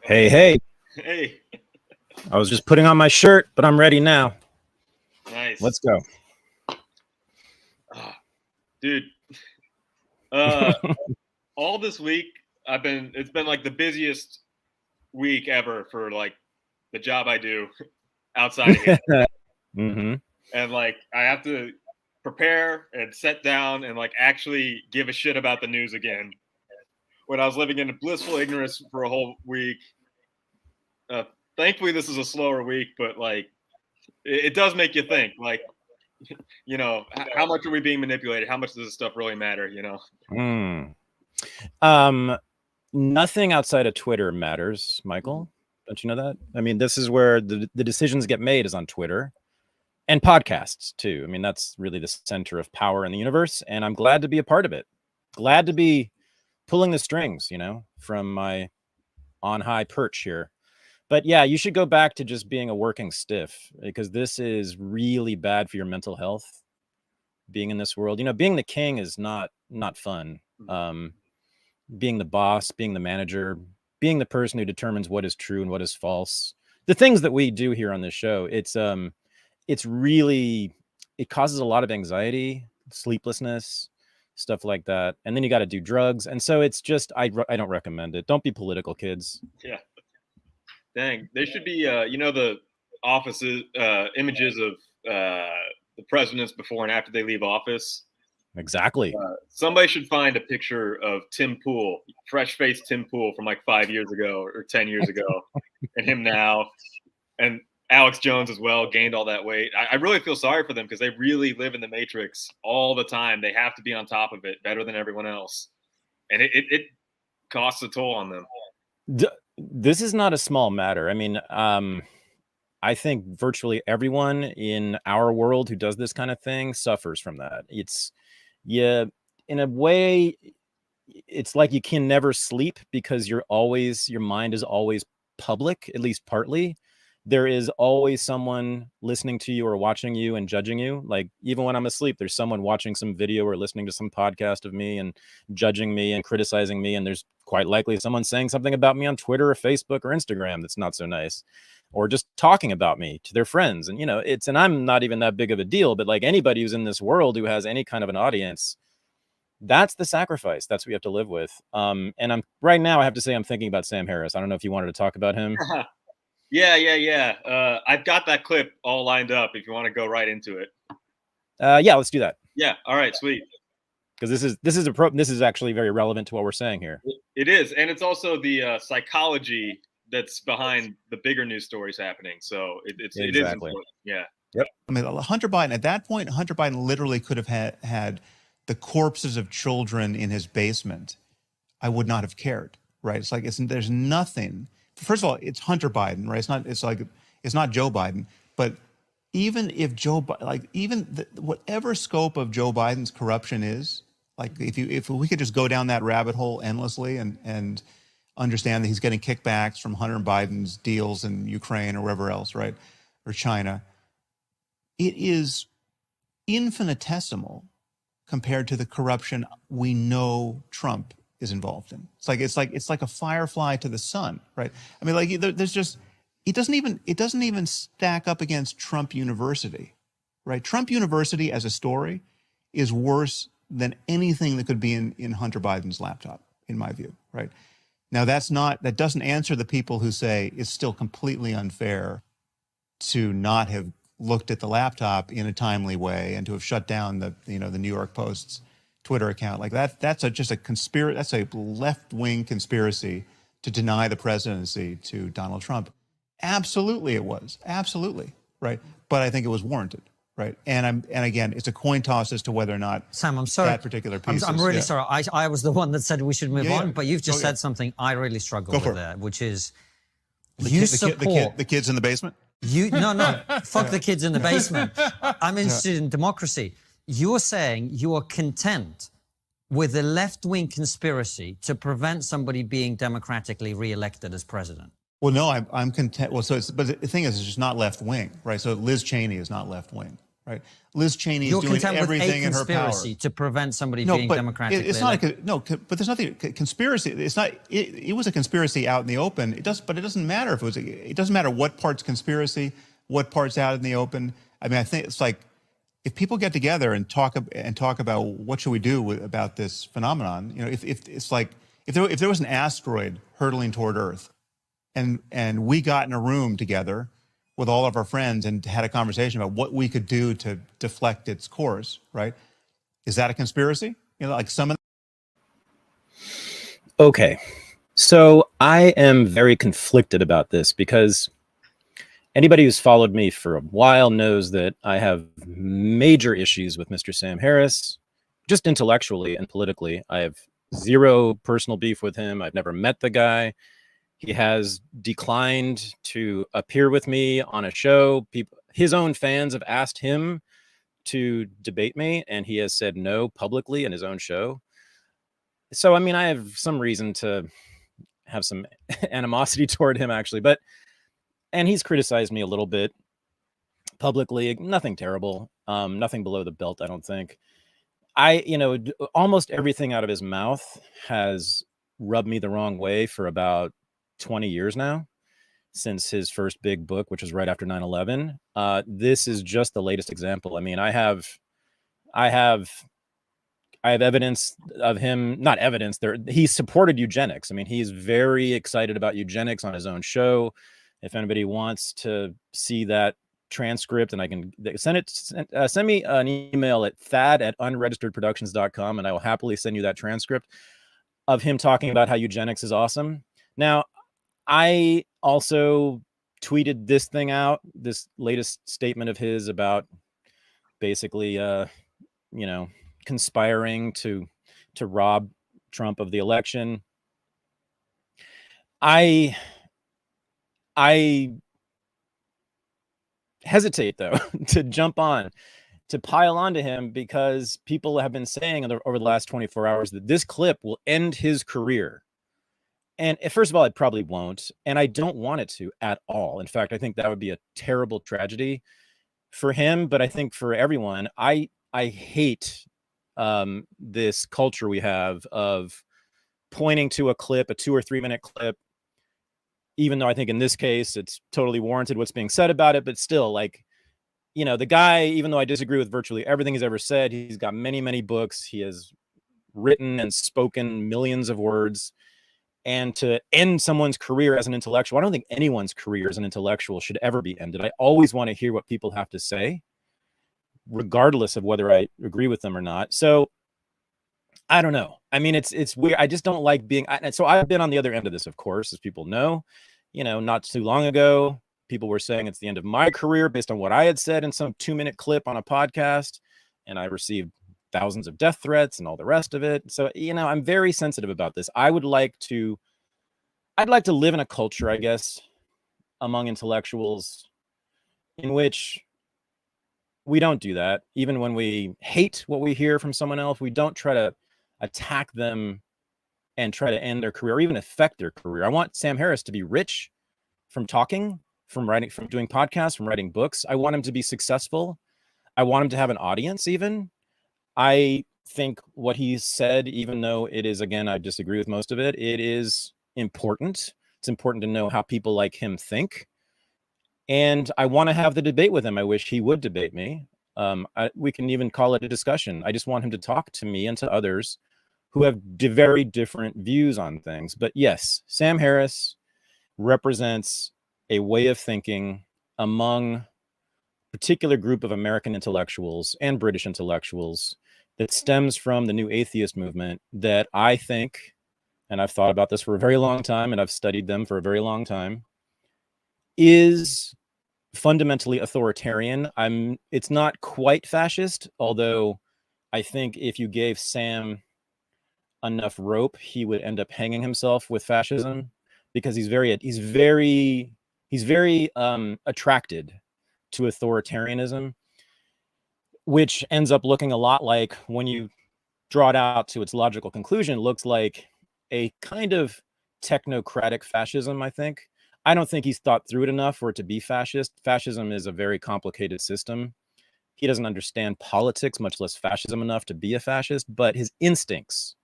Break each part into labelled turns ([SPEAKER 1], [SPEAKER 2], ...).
[SPEAKER 1] Hey, hey.
[SPEAKER 2] Hey.
[SPEAKER 1] I was just putting on my shirt, but I'm ready now.
[SPEAKER 2] Nice.
[SPEAKER 1] Let's go.
[SPEAKER 2] Dude. All this week, it's been like the busiest week ever for like the job I do outside of here.
[SPEAKER 1] Mm-hmm.
[SPEAKER 2] And like, I have to prepare and sit down and like actually give a shit about the news again. When I was living in blissful ignorance for a whole week. Thankfully, this is a slower week, but like, it does make you think, like, you know, how much are we being manipulated? How much does this stuff really matter? You know?
[SPEAKER 1] Nothing outside of Twitter matters, Michael. Don't you know that? I mean, this is where the decisions get made, is on Twitter and podcasts too. I mean, that's really the center of power in the universe, and I'm glad to be a part of it. Glad to be pulling the strings, you know, from my on high perch here. But yeah, you should go back to just being a working stiff, because this is really bad for your mental health. Being in this world, you know, being the king is not fun. Being the boss, being the manager, being the person who determines what is true and what is false. The things that we do here on this show, it's really, it causes a lot of anxiety, sleeplessness, stuff like that. And then you got to do drugs. And so it's just, I don't recommend it. Don't be political, kids.
[SPEAKER 2] Yeah. Dang. There should be, you know, the offices, images of the presidents before and after they leave office.
[SPEAKER 1] Exactly.
[SPEAKER 2] Somebody should find a picture of Tim Pool, fresh-faced Tim Pool from like 5 years ago or 10 years ago, and him now, and Alex Jones as well, gained all that weight. I really feel sorry for them, because they really live in the matrix all the time. They have to be on top of it, better than everyone else, and it costs a toll on them.
[SPEAKER 1] This is not a small matter. I mean, I think virtually everyone in our world who does this kind of thing suffers from that. Yeah, in a way, it's like you can never sleep, because your mind is always public, at least partly. There is always someone listening to you or watching you and judging you. Like, even when I'm asleep, there's someone watching some video or listening to some podcast of me and judging me and criticizing me. And there's quite likely someone saying something about me on Twitter or Facebook or Instagram that's not so nice, or just talking about me to their friends. And, you know, and I'm not even that big of a deal, but like anybody who's in this world who has any kind of an audience, that's the sacrifice. That's what you have to live with. And right now, I have to say, I'm thinking about Sam Harris. I don't know if you wanted to talk about him.
[SPEAKER 2] Yeah. I've got that clip all lined up if you want to go right into it.
[SPEAKER 1] Yeah, let's do that.
[SPEAKER 2] Yeah. All right, sweet.
[SPEAKER 1] Because this is actually very relevant to what we're saying here.
[SPEAKER 2] It is, and it's also the psychology that's behind the bigger news stories happening. So it is important. Yeah.
[SPEAKER 1] Yep.
[SPEAKER 3] I mean, Hunter Biden, at that point, Hunter Biden literally could have had the corpses of children in his basement. I would not have cared, right? It's like, there's nothing. First of all, it's Hunter Biden, right? It's not Joe Biden. But even if whatever scope of Joe Biden's corruption is, like if we could just go down that rabbit hole endlessly and understand that he's getting kickbacks from Hunter Biden's deals in Ukraine or wherever else, right? Or China, it is infinitesimal compared to the corruption we know Trump is involved in. It's like a firefly to the sun, right? I mean, like there's just, it doesn't even stack up against Trump University, right? Trump University as a story is worse than anything that could be in Hunter Biden's laptop, in my view, right? Now that doesn't answer the people who say it's still completely unfair to not have looked at the laptop in a timely way and to have shut down the New York Post's Twitter account. Like that's just a conspiracy. That's a left-wing conspiracy to deny the presidency to Donald Trump. Absolutely, it was. Absolutely, right? But I think it was warranted, right? And again, it's a coin toss as to whether or not
[SPEAKER 4] Sam, I'm sorry.
[SPEAKER 3] That particular piece.
[SPEAKER 4] I'm really sorry. I was the one that said we should move on, but you've just said something I really struggle with there, which is
[SPEAKER 3] the kids in the basement.
[SPEAKER 4] No, fuck the kids in the basement. I'm interested in democracy. You're saying you are content with a left-wing conspiracy to prevent somebody being democratically re-elected as president.
[SPEAKER 3] Well, no, I'm content. Well, but the thing is, it's just not left-wing, right? So Liz Cheney is not left-wing, right? Liz Cheney is
[SPEAKER 4] You're
[SPEAKER 3] doing
[SPEAKER 4] content with
[SPEAKER 3] everything
[SPEAKER 4] a
[SPEAKER 3] in her power.
[SPEAKER 4] conspiracy to prevent somebody being democratically
[SPEAKER 3] it's not
[SPEAKER 4] elected.
[SPEAKER 3] but there's nothing conspiracy. It's not. It was a conspiracy out in the open. But it doesn't matter if it was. It doesn't matter what part's conspiracy, what part's out in the open. I mean, I think it's like if people get together and talk about what should we do about this phenomenon. You know, if it's like if there was an asteroid hurtling toward Earth, and we got in a room together with all of our friends and had a conversation about what we could do to deflect its course, right? Is that a conspiracy? You know, like some of.
[SPEAKER 1] Okay, so I am very conflicted about this because anybody who's followed me for a while knows that I have major issues with Mr. Sam Harris, just intellectually and politically. I have zero personal beef with him. I've never met the guy. He has declined to appear with me on a show. His own fans have asked him to debate me, and he has said no publicly in his own show. So, I mean, I have some reason to have some animosity toward him, actually. And he's criticized me a little bit publicly. Nothing terrible. Nothing below the belt, I don't think. Almost everything out of his mouth has rubbed me the wrong way for about 20 years now, since his first big book, which was right after 9/11. This is just the latest example. I mean, I have evidence of him, not evidence there. He supported eugenics. I mean, he's very excited about eugenics on his own show. If anybody wants to see that transcript, and I can send me an email at thad@unregisteredproductions.com, and I will happily send you that transcript of him talking about how eugenics is awesome. Now, I also tweeted this thing out, this latest statement of his about basically, conspiring to rob Trump of the election. I hesitate, though, to jump on, to pile onto him, because people have been saying over the last 24 hours that this clip will end his career. And first of all, it probably won't. And I don't want it to at all. In fact, I think that would be a terrible tragedy for him. But I think for everyone, I hate this culture we have of pointing to a clip, a 2 or 3 minute clip, even though I think in this case, it's totally warranted what's being said about it. But still, like, the guy, even though I disagree with virtually everything he's ever said, he's got many, many books. He has written and spoken millions of words. And to end someone's career as an intellectual, I don't think anyone's career as an intellectual should ever be ended. I always want to hear what people have to say, regardless of whether I agree with them or not. So I don't know. I mean, it's weird. I just don't like being. So I've been on the other end of this, of course, as people know. Not too long ago, people were saying it's the end of my career based on what I had said in some 2-minute clip on a podcast, and I received thousands of death threats and all the rest of it. So, I'm very sensitive about this. I'd like to live in a culture, I guess, among intellectuals in which we don't do that. Even when we hate what we hear from someone else, we don't try to attack them and try to end their career or even affect their career. I want Sam Harris to be rich from talking, from writing, from doing podcasts, from writing books. I want him to be successful. I want him to have an audience even. I think what he said, even though it is, again, I disagree with most of it, it is important. It's important to know how people like him think. And I want to have the debate with him. I wish he would debate me. We can even call it a discussion. I just want him to talk to me and to others who have very different views on things. But yes, Sam Harris represents a way of thinking among a particular group of American intellectuals and British intellectuals that stems from the new atheist movement that I think, and I've thought about this for a very long time, and I've studied them for a very long time, is fundamentally authoritarian. It's not quite fascist, although I think if you gave Sam enough rope, he would end up hanging himself with fascism, because he's very attracted to authoritarianism, which ends up looking a lot like, when you draw it out to its logical conclusion, looks like a kind of technocratic fascism, I think. I don't think he's thought through it enough for it to be fascist. Fascism is a very complicated system. He doesn't understand politics, much less fascism, enough to be a fascist, but his instincts,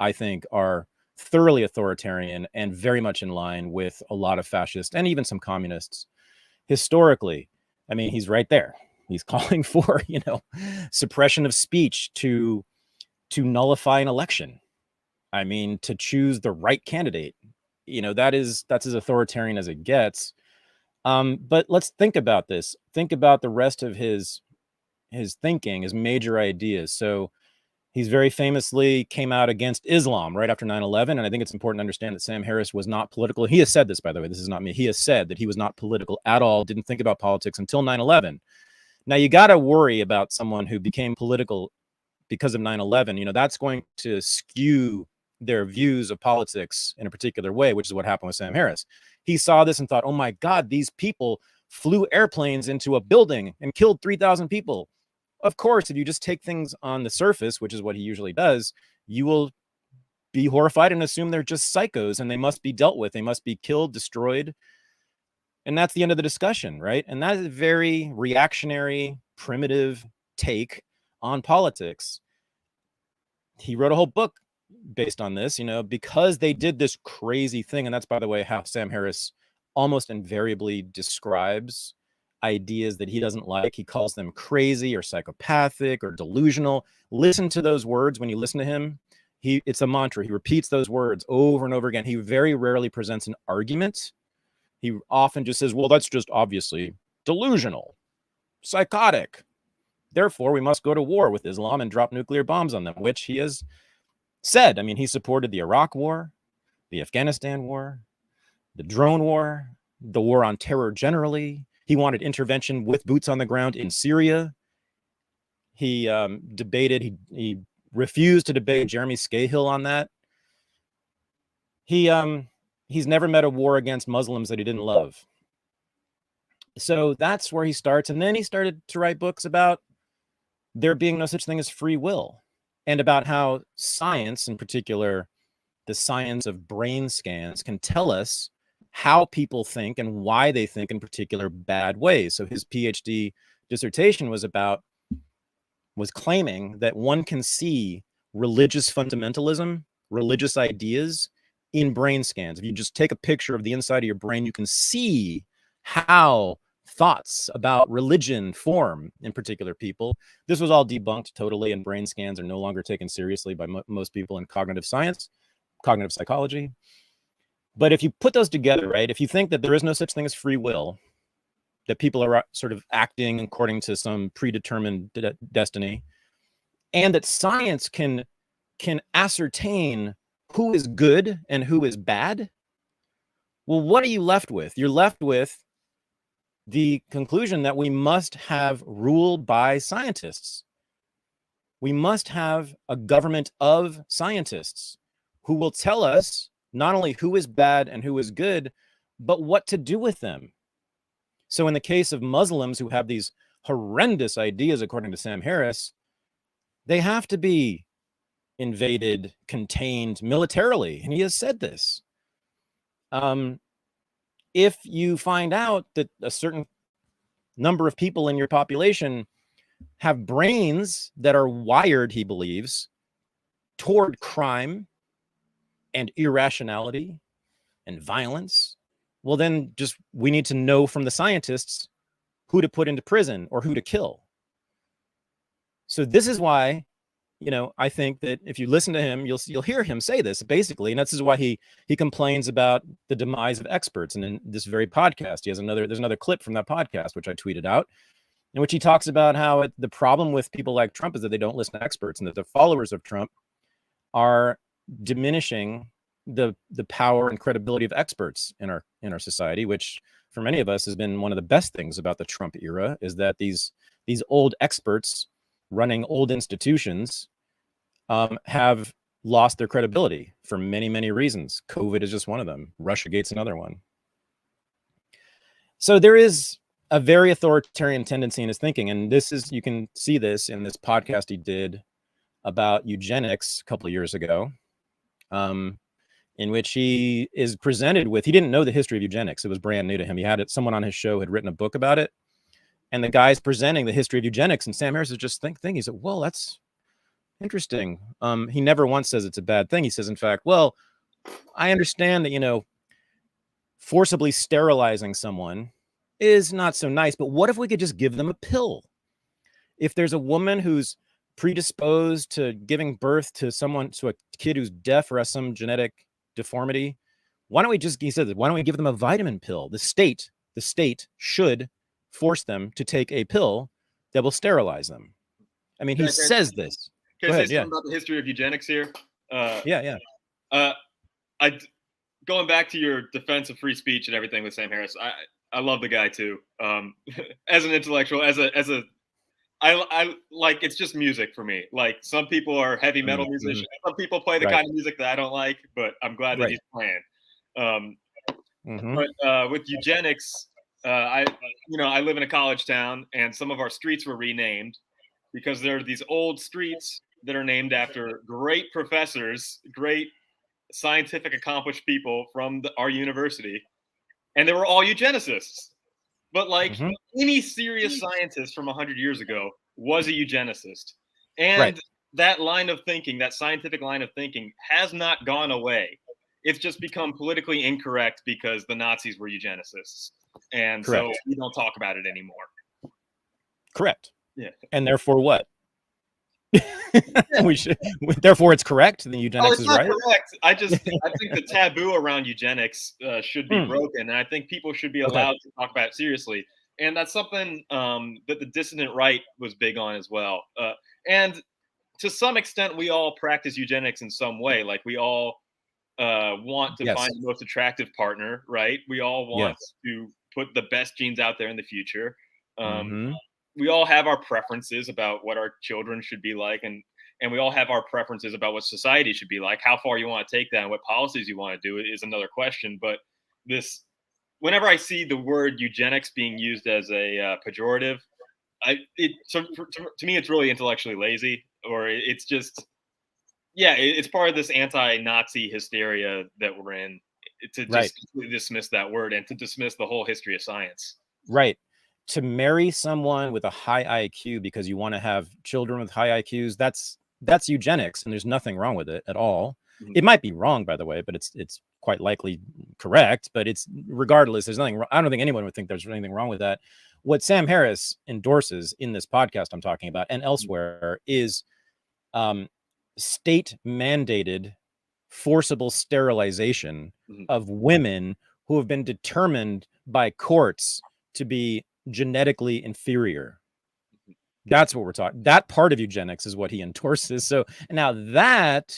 [SPEAKER 1] I think, are thoroughly authoritarian and very much in line with a lot of fascists and even some communists. Historically, I mean, he's right there. He's calling for, suppression of speech to nullify an election. I mean, to choose the right candidate. That's as authoritarian as it gets. But let's think about this. Think about the rest of his thinking, his major ideas. So he's very famously came out against Islam right after 9/11. And I think it's important to understand that Sam Harris was not political. He has said this, by the way, this is not me. He has said that he was not political at all, didn't think about politics until 9/11. Now, you got to worry about someone who became political because of 9/11. That's going to skew their views of politics in a particular way, which is what happened with Sam Harris. He saw this and thought, oh my God, these people flew airplanes into a building and killed 3,000 people. Of course, if you just take things on the surface, which is what he usually does, you will be horrified and assume they're just psychos and they must be dealt with. They must be killed, destroyed. And that's the end of the discussion, right? And that is a very reactionary, primitive take on politics. He wrote a whole book based on this, because they did this crazy thing. And that's, by the way, how Sam Harris almost invariably describes ideas that he doesn't like. He calls them crazy or psychopathic or delusional. Listen to those words when you listen to him. It's a mantra. He repeats those words over and over again. He very rarely presents an argument. He often just says, well, that's just obviously delusional, psychotic. Therefore, we must go to war with Islam and drop nuclear bombs on them, which he has said. I mean, he supported the Iraq War, the Afghanistan War, the drone war, the war on terror generally. He wanted intervention with boots on the ground in Syria. He he refused to debate Jeremy Scahill on that. He's never met a war against Muslims that he didn't love. So that's where he starts. And then he started to write books about there being no such thing as free will, and about how science, in particular, the science of brain scans, can tell us how people think and why they think in particular bad ways. So his PhD dissertation was claiming that one can see religious fundamentalism, religious ideas in brain scans. If you just take a picture of the inside of your brain, you can see how thoughts about religion form in particular people. This was all debunked totally, and brain scans are no longer taken seriously by most people in cognitive science, cognitive psychology. But if you put those together, right, if you think that there is no such thing as free will, that people are sort of acting according to some predetermined destiny, and that science can ascertain who is good and who is bad, well, what are you left with? You're left with the conclusion that we must have rule by scientists. We must have a government of scientists who will tell us not only who is bad and who is good, but what to do with them. So in the case of Muslims who have these horrendous ideas, according to Sam Harris, they have to be invaded, contained militarily. And he has said this. If you find out that a certain number of people in your population have brains that are wired, he believes, toward crime and irrationality and violence, well, then we need to know from the scientists who to put into prison or who to kill. So this is why, I think that if you listen to him, you'll hear him say this basically, and this is why he complains about the demise of experts. And in this very podcast, there's another clip from that podcast which I tweeted out, in which he talks about how the problem with people like Trump is that they don't listen to experts, and that the followers of Trump are diminishing the power and credibility of experts in our society, which for many of us has been one of the best things about the Trump era, is that these old experts running old institutions have lost their credibility for many, many reasons. COVID is just one of them. Russiagate's another one. So there is a very authoritarian tendency in his thinking. And you can see this in this podcast he did about eugenics a couple of years ago, in which he is presented with, he didn't know the history of eugenics. It was brand new to him. Someone on his show had written a book about it. And the guy's presenting the history of eugenics, and Sam Harris is just thinking, he said, well, that's interesting. He never once says it's a bad thing. He says, in fact, well, I understand that, you know, forcibly sterilizing someone is not so nice, but what if we could just give them a pill? If there's a woman who's predisposed to giving birth to a kid who's deaf or has some genetic deformity, why don't we just, he said, why don't we give them a vitamin pill? The state should force them to take a pill that will sterilize them. I mean, he says this.
[SPEAKER 2] Can I say something about the history of eugenics here? Going back to your defense of free speech and everything with Sam Harris, I love the guy too. As an intellectual, I like, it's just music for me. Like, some people are heavy metal musicians. Some people play the kind of music that I don't like, but I'm glad that he's playing. But with eugenics, I live in a college town, and some of our streets were renamed because there are these old streets that are named after great professors, great scientific accomplished people from our university, and they were all eugenicists. But like any serious scientist from 100 years ago was a eugenicist. And that line of thinking, that scientific line of thinking, has not gone away. It's just become politically incorrect because the Nazis were eugenicists. And so we don't talk about it anymore.
[SPEAKER 1] Correct.
[SPEAKER 2] Yeah.
[SPEAKER 1] And therefore what? We should, therefore it's correct. The eugenics is right.
[SPEAKER 2] Correct. I think the taboo around eugenics should be broken, and I think people should be allowed to talk about it seriously. And that's something that the dissident right was big on as well. And to some extent, we all practice eugenics in some way. Like, we all want to find the most attractive partner, right? We all want to put the best genes out there in the future. We all have our preferences about what our children should be like, and we all have our preferences about what society should be like. How far you want to take that and what policies you want to do is another question. But whenever I see the word eugenics being used as a pejorative, to me, it's really intellectually lazy, or it's just, it's part of this anti-Nazi hysteria that we're in, to just completely dismiss that word and to dismiss the whole history of science.
[SPEAKER 1] Right. To marry someone with a high IQ because you want to have children with high IQs, that's eugenics, and there's nothing wrong with it at all. It might be wrong, by the way, but it's quite likely correct. But it's, regardless, there's nothing wrong. I don't think anyone would think there's anything wrong with that. What Sam Harris endorses in this podcast I'm talking about and elsewhere is state mandated forcible sterilization of women who have been determined by courts to be genetically inferior. That's what we're talking. That part of eugenics is what he endorses. So now that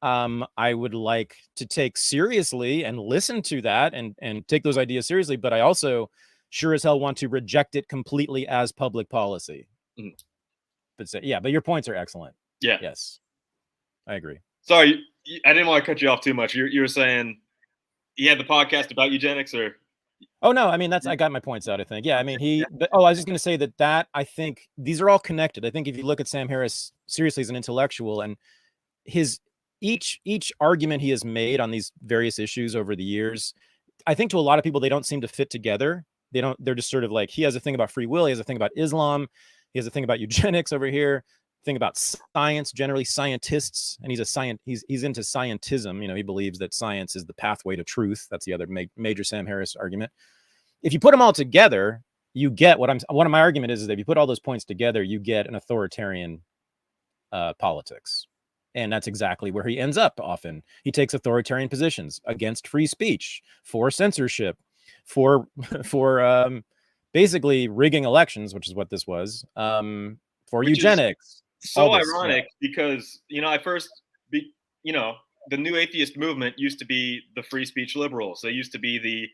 [SPEAKER 1] I would like to take seriously and listen to that and take those ideas seriously, but I also sure as hell want to reject it completely as public policy. But but your points are excellent. Yes, I agree.
[SPEAKER 2] Sorry, I didn't want to cut you off too much. You were saying you had the podcast about eugenics, or?
[SPEAKER 1] Oh, no, I mean, I got my points out, I think. Yeah, I mean, I was just going to say that I think these are all connected. I think if you look at Sam Harris seriously as an intellectual, and each argument he has made on these various issues over the years, I think to a lot of people, they don't seem to fit together. They're just sort of like, he has a thing about free will, he has a thing about Islam, he has a thing about eugenics over here, thing about science, generally scientists, and he's into scientism. You know, he believes that science is the pathway to truth. That's the other major Sam Harris argument. If you put them all together, you get one of my argument is that if you put all those points together, you get an authoritarian politics. And that's exactly where he ends up often. He takes authoritarian positions against free speech, for censorship, for basically rigging elections, which is what this was, for eugenics.
[SPEAKER 2] So ironic because, the new atheist movement used to be the free speech liberals. They used to be the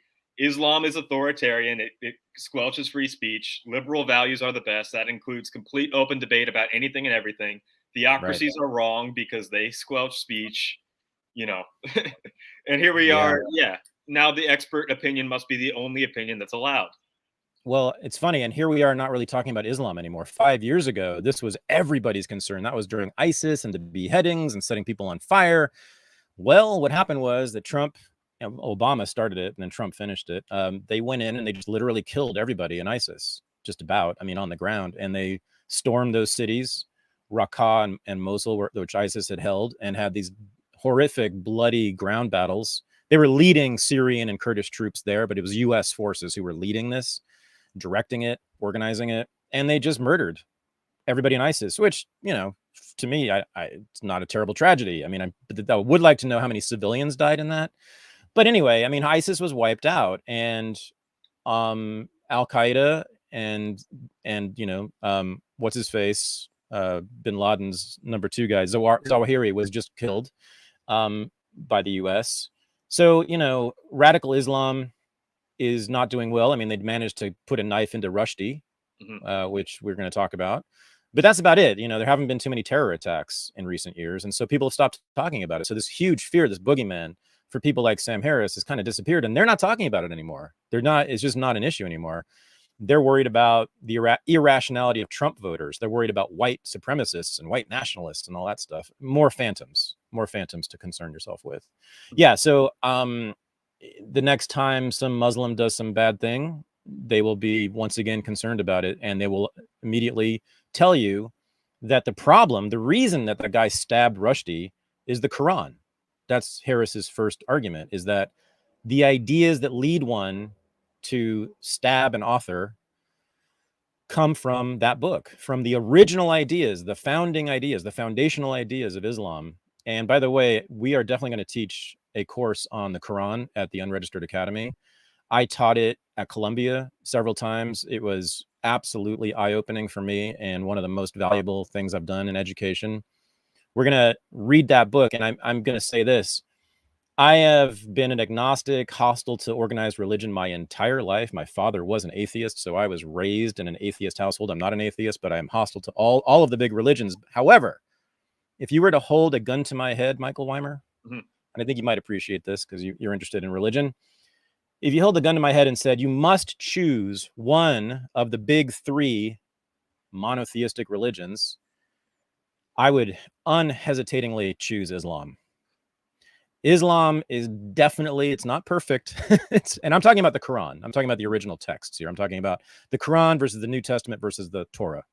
[SPEAKER 2] Islam is authoritarian. It squelches free speech. Liberal values are the best. That includes complete open debate about anything and everything. Theocracies are wrong because they squelch speech, and here we are. Yeah. Now the expert opinion must be the only opinion that's allowed.
[SPEAKER 1] Well, it's funny. And here we are not really talking about Islam anymore. 5 years ago, this was everybody's concern. That was during ISIS and the beheadings and setting people on fire. Well, what happened was that Obama started it and then Trump finished it. They went in and they just literally killed everybody in ISIS. just about, I mean, on the ground. And they stormed those cities, Raqqa and Mosul, which ISIS had held, and had these horrific, bloody ground battles. They were leading Syrian and Kurdish troops there, but it was U.S. forces who were leading this, directing it, organizing it, and they just murdered everybody in ISIS, which, to me, it's not a terrible tragedy. I mean, I would like to know how many civilians died in that. But anyway, I mean, ISIS was wiped out, and Al-Qaeda and what's his face, Bin Laden's number 2 guy, Zawahiri, was just killed by the U.S. So, radical Islam is not doing well. I mean, they'd managed to put a knife into Rushdie, which we're going to talk about. But that's about it. There haven't been too many terror attacks in recent years. And so people have stopped talking about it. So this huge fear, this boogeyman for people like Sam Harris has kind of disappeared, and they're not talking about it anymore. It's just not an issue anymore. They're worried about the irrationality of Trump voters. They're worried about white supremacists and white nationalists and all that stuff. More phantoms to concern yourself with. Yeah. So the next time some Muslim does some bad thing, they will be once again concerned about it. And they will immediately tell you that the reason that the guy stabbed Rushdie is the Quran. That's Harris's first argument, is that the ideas that lead one to stab an author come from that book, from the original ideas, the founding ideas, the foundational ideas of Islam. And by the way, we are definitely going to teach a course on the Quran at the Unregistered Academy. I taught it at Columbia several times. It was absolutely eye-opening for me and one of the most valuable things I've done in education. We're going to read that book, and I'm going to say this. I have been an agnostic, hostile to organized religion my entire life. My father was an atheist, so I was raised in an atheist household. I'm not an atheist, but I am hostile to all of the big religions. However, if you were to hold a gun to my head, Michael Weimer, and I think you might appreciate this because you're interested in religion. If you held a gun to my head and said, you must choose one of the big 3 monotheistic religions, I would unhesitatingly choose Islam. Islam is definitely, it's not perfect. And I'm talking about the Quran. I'm talking about the original texts here. I'm talking about the Quran versus the New Testament versus the Torah.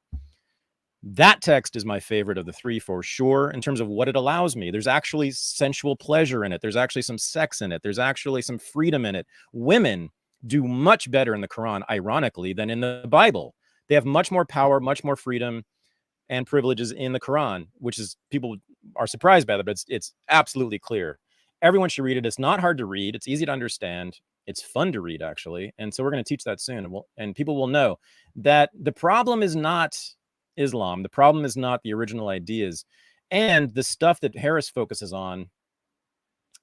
[SPEAKER 1] That text is my favorite of the 3 for sure, in terms of what it allows me. There's actually sensual pleasure in it. There's actually some sex in it. There's actually some freedom in it. Women do much better in the Quran, ironically, than in the Bible. They have much more power, much more freedom and privileges in the Quran, which is, people are surprised by that, but it's absolutely clear. Everyone should read it. It's not hard to read. It's easy to understand. It's fun to read, actually. And so we're going to teach that soon. And people will know that the problem is not Islam. The problem is not the original ideas. And the stuff that Harris focuses on,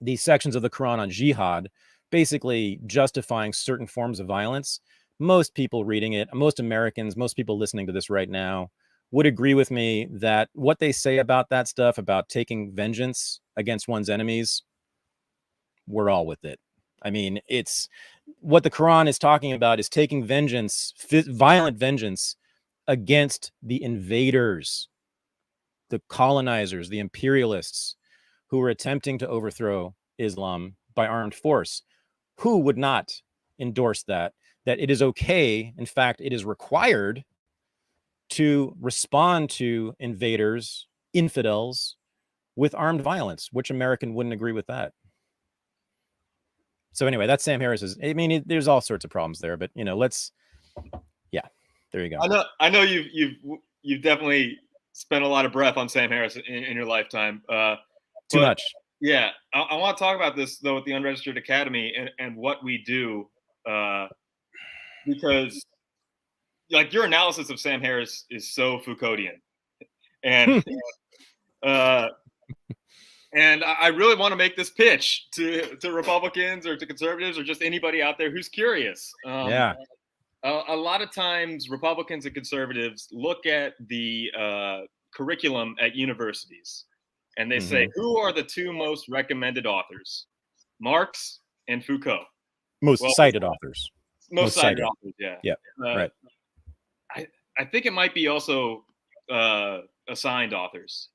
[SPEAKER 1] these sections of the Quran on jihad, basically justifying certain forms of violence. Most people reading it, most Americans, most people listening to this right now would agree with me that what they say about that stuff, about taking vengeance against one's enemies, we're all with it. I mean, it's what the Quran is talking about is taking vengeance, violent vengeance against the invaders, the colonizers, the imperialists who were attempting to overthrow Islam by armed force. Who would not endorse that? That it is okay, in fact, it is required to respond to invaders, infidels, with armed violence. Which American wouldn't agree with that? So anyway, that's Sam Harris's. I mean, there's all sorts of problems there, but there you go.
[SPEAKER 2] I know you've definitely spent a lot of breath on Sam Harris in your lifetime.
[SPEAKER 1] Too much.
[SPEAKER 2] Yeah, I want to talk about this though with the Unregistered Academy and what we do, because like your analysis of Sam Harris is so Foucauldian, and and I really want to make this pitch to Republicans or to conservatives or just anybody out there who's curious. A lot of times Republicans and conservatives look at the curriculum at universities and they say, who are the 2 most recommended authors? Marx and Foucault.
[SPEAKER 1] Most cited authors.
[SPEAKER 2] Most cited authors, yeah.
[SPEAKER 1] Yeah, right.
[SPEAKER 2] I think it might be also assigned authors.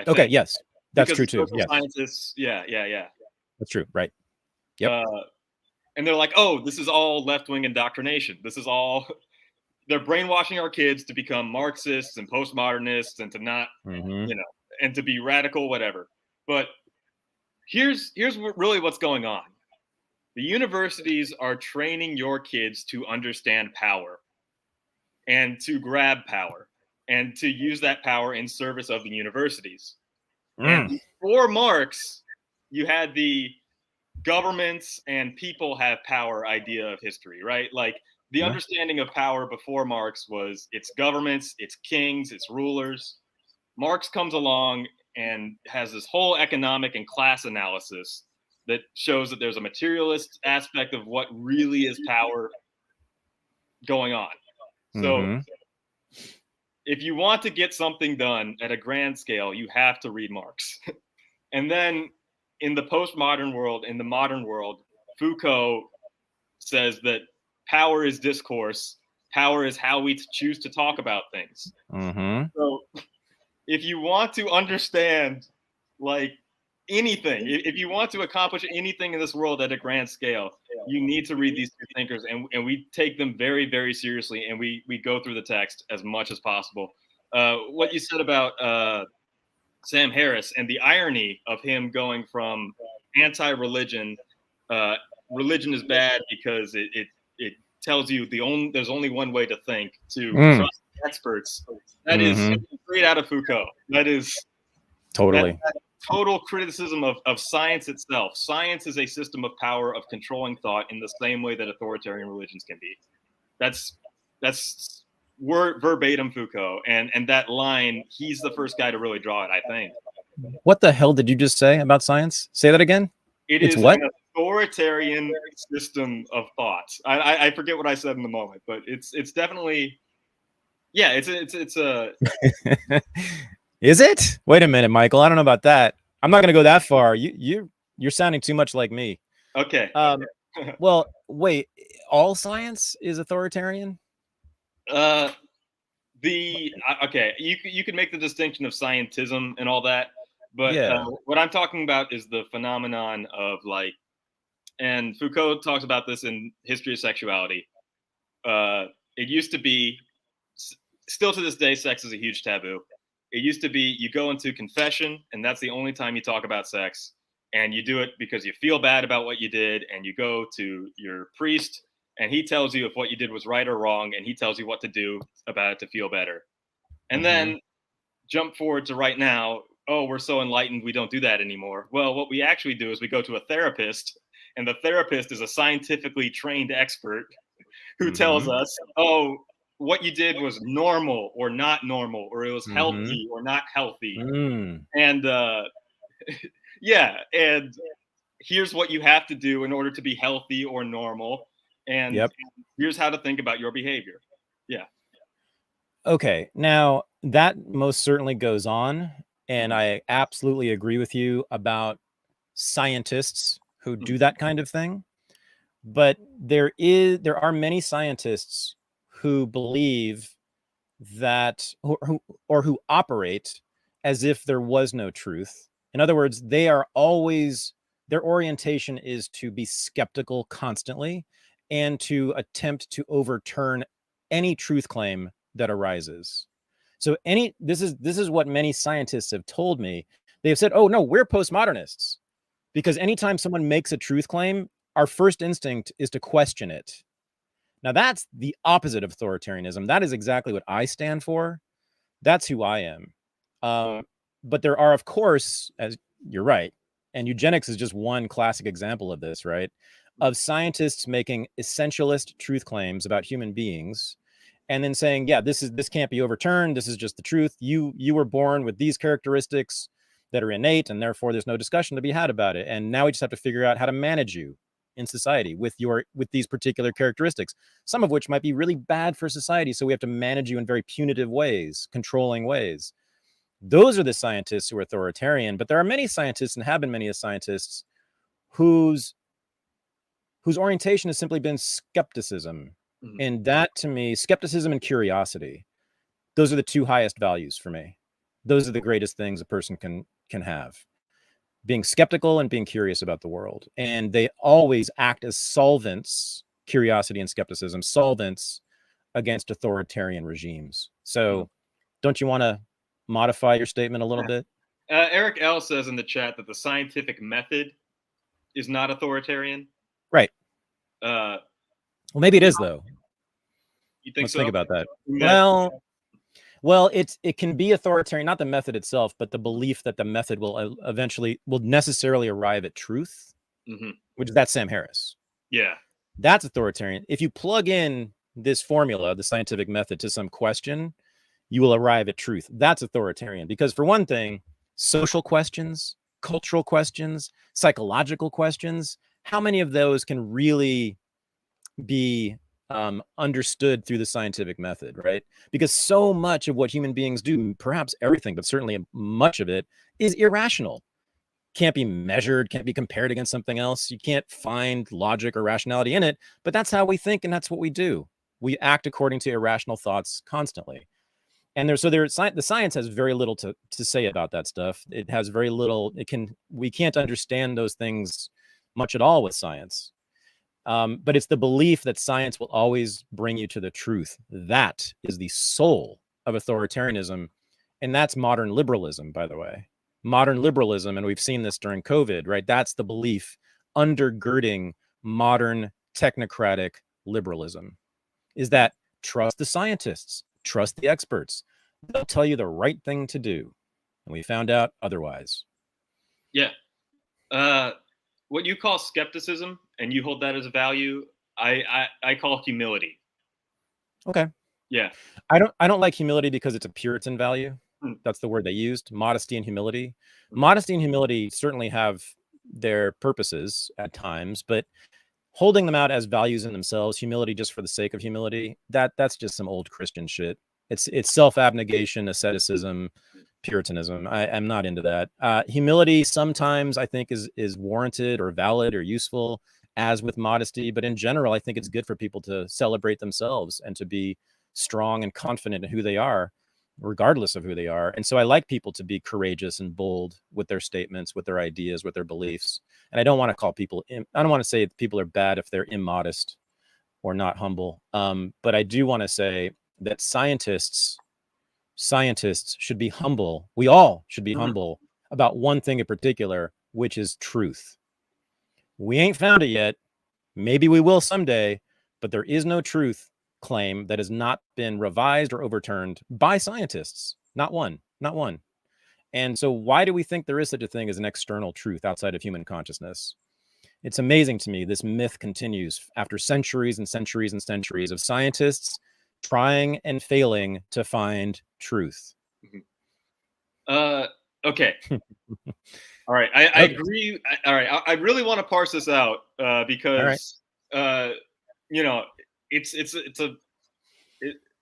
[SPEAKER 1] Okay, yes. That's
[SPEAKER 2] because
[SPEAKER 1] true too.
[SPEAKER 2] Yeah. Scientists, yeah.
[SPEAKER 1] That's true, right. Yep.
[SPEAKER 2] And they're like, oh, this is all left-wing indoctrination. This is all, they're brainwashing our kids to become Marxists and postmodernists and to not, you know, and to be radical, whatever. But here's really what's going on. The universities are training your kids to understand power and to grab power and to use that power in service of the universities. And before Marx, you had the governments and people have power idea of history, right? Like the understanding of power before Marx was it's governments, it's kings, it's rulers. Marx comes along and has this whole economic and class analysis that shows that there's a materialist aspect of what really is power going on. So if you want to get something done at a grand scale, you have to read Marx. And then in the postmodern world, in the modern world, Foucault says that power is discourse. Power is how we choose to talk about things. So if you want to understand like anything, if you want to accomplish anything in this world at a grand scale, you need to read these two thinkers, and we take them very, very seriously, and we go through the text as much as possible. What you said about Sam Harris and the irony of him going from anti-religion, religion is bad because it tells you there's only one way to think, to trust experts. That is straight out of Foucault. That is
[SPEAKER 1] totally
[SPEAKER 2] that total criticism of science itself. Science is a system of power, of controlling thought in the same way that authoritarian religions can be. That's word verbatim Foucault, and that line, he's the first guy to really draw it, I think.
[SPEAKER 1] What the hell did you just say about science? Say that again.
[SPEAKER 2] It's what? An authoritarian system of thought. I forget what I said in the moment, but it's definitely, yeah, it's a
[SPEAKER 1] Is it? Wait a minute, Michael. I don't know about that. I'm not going to go that far. You're sounding too much like me.
[SPEAKER 2] Okay.
[SPEAKER 1] Well, wait. All science is authoritarian?
[SPEAKER 2] Okay. You could make the distinction of scientism and all that, but what I'm talking about is the phenomenon of like, and Foucault talks about this in History of Sexuality. It used to be, still to this day, sex is a huge taboo. It used to be you go into confession, and that's the only time you talk about sex. And you do it because you feel bad about what you did, and you go to your priest, and he tells you if what you did was right or wrong, and he tells you what to do about it to feel better. And then jump forward to right now. Oh, we're so enlightened, we don't do that anymore. Well, what we actually do is we go to a therapist, and the therapist is a scientifically trained expert who tells us, oh, what you did was normal or not normal, or it was healthy or not healthy. And yeah, and here's what you have to do in order to be healthy or normal. And here's how to think about your behavior. Yeah.
[SPEAKER 1] Okay. Now, that most certainly goes on. And I absolutely agree with you about scientists who do that kind of thing. But there are many scientists who believe that, or who operate as if there was no truth. In other words, they are always, their orientation is to be skeptical constantly and to attempt to overturn any truth claim that arises. So this is what many scientists have told me. They have said, oh no, we're postmodernists, because anytime someone makes a truth claim, our first instinct is to question it. Now that's the opposite of authoritarianism. That is exactly what I stand for. That's who I am. But there are, of course, as you're right, and eugenics is just one classic example of this, right? Of scientists making essentialist truth claims about human beings, and then saying, yeah, this can't be overturned. This is just the truth. You were born with these characteristics that are innate, and therefore there's no discussion to be had about it. And now we just have to figure out how to manage you in society with these particular characteristics, some of which might be really bad for society. So we have to manage you in very punitive ways, controlling ways. Those are the scientists who are authoritarian. But there are many scientists, and have been many scientists, whose orientation has simply been skepticism. And that, to me, skepticism and curiosity, those are the two highest values for me. Those are the greatest things a person can have. Being skeptical and being curious about the world. And they always act as solvents, curiosity and skepticism, solvents against authoritarian regimes. So don't you want to modify your statement a little bit?
[SPEAKER 2] Eric L. says in the chat that the scientific method is not authoritarian.
[SPEAKER 1] Right.
[SPEAKER 2] Well,
[SPEAKER 1] maybe it is, though.
[SPEAKER 2] You think
[SPEAKER 1] Let's
[SPEAKER 2] so?
[SPEAKER 1] think about that.
[SPEAKER 2] Yeah.
[SPEAKER 1] Well, it can be authoritarian, not the method itself, but the belief that the method will necessarily arrive at truth, which is that Sam Harris.
[SPEAKER 2] Yeah.
[SPEAKER 1] That's authoritarian. If you plug in this formula, the scientific method, to some question, you will arrive at truth. That's authoritarian. Because for one thing, social questions, cultural questions, psychological questions, how many of those can really be understood through the scientific method, right? Because so much of what human beings do, perhaps everything, but certainly much of it, is irrational. Can't be measured, can't be compared against something else. You can't find logic or rationality in it, but that's how we think and that's what we do. We act according to irrational thoughts constantly. And the science has very little to say about that stuff. It has very little, we can't understand those things much at all with science. But it's the belief that science will always bring you to the truth. That is the soul of authoritarianism. And that's modern liberalism, by the way. Modern liberalism, and we've seen this during COVID, right? That's the belief undergirding modern technocratic liberalism, is that trust the scientists, trust the experts. They'll tell you the right thing to do. And we found out otherwise.
[SPEAKER 2] Yeah. What you call skepticism, and you hold that as a value, I call humility.
[SPEAKER 1] Okay.
[SPEAKER 2] Yeah.
[SPEAKER 1] I don't like humility because it's a Puritan value. That's the word they used. Modesty and humility. Modesty and humility certainly have their purposes at times, but holding them out as values in themselves, humility just for the sake of humility, that's just some old Christian shit. It's self-abnegation, asceticism, Puritanism. I'm not into that. Humility sometimes I think is warranted or valid or useful, as with modesty, but in general, I think it's good for people to celebrate themselves and to be strong and confident in who they are, regardless of who they are. And so I like people to be courageous and bold with their statements, with their ideas, with their beliefs. And I don't want to call people, I don't want to say that people are bad if they're immodest or not humble. But I do want to say that scientists should be humble. We all should be humble about one thing in particular, which is truth. We ain't found it yet. Maybe we will someday, but there is no truth claim that has not been revised or overturned by scientists. Not one. And so why do we think there is such a thing as an external truth outside of human consciousness? It's amazing to me. This myth continues after centuries and centuries and centuries of scientists trying and failing to find truth.
[SPEAKER 2] Okay. All right. I agree. All right. I really want to parse this out because, you know,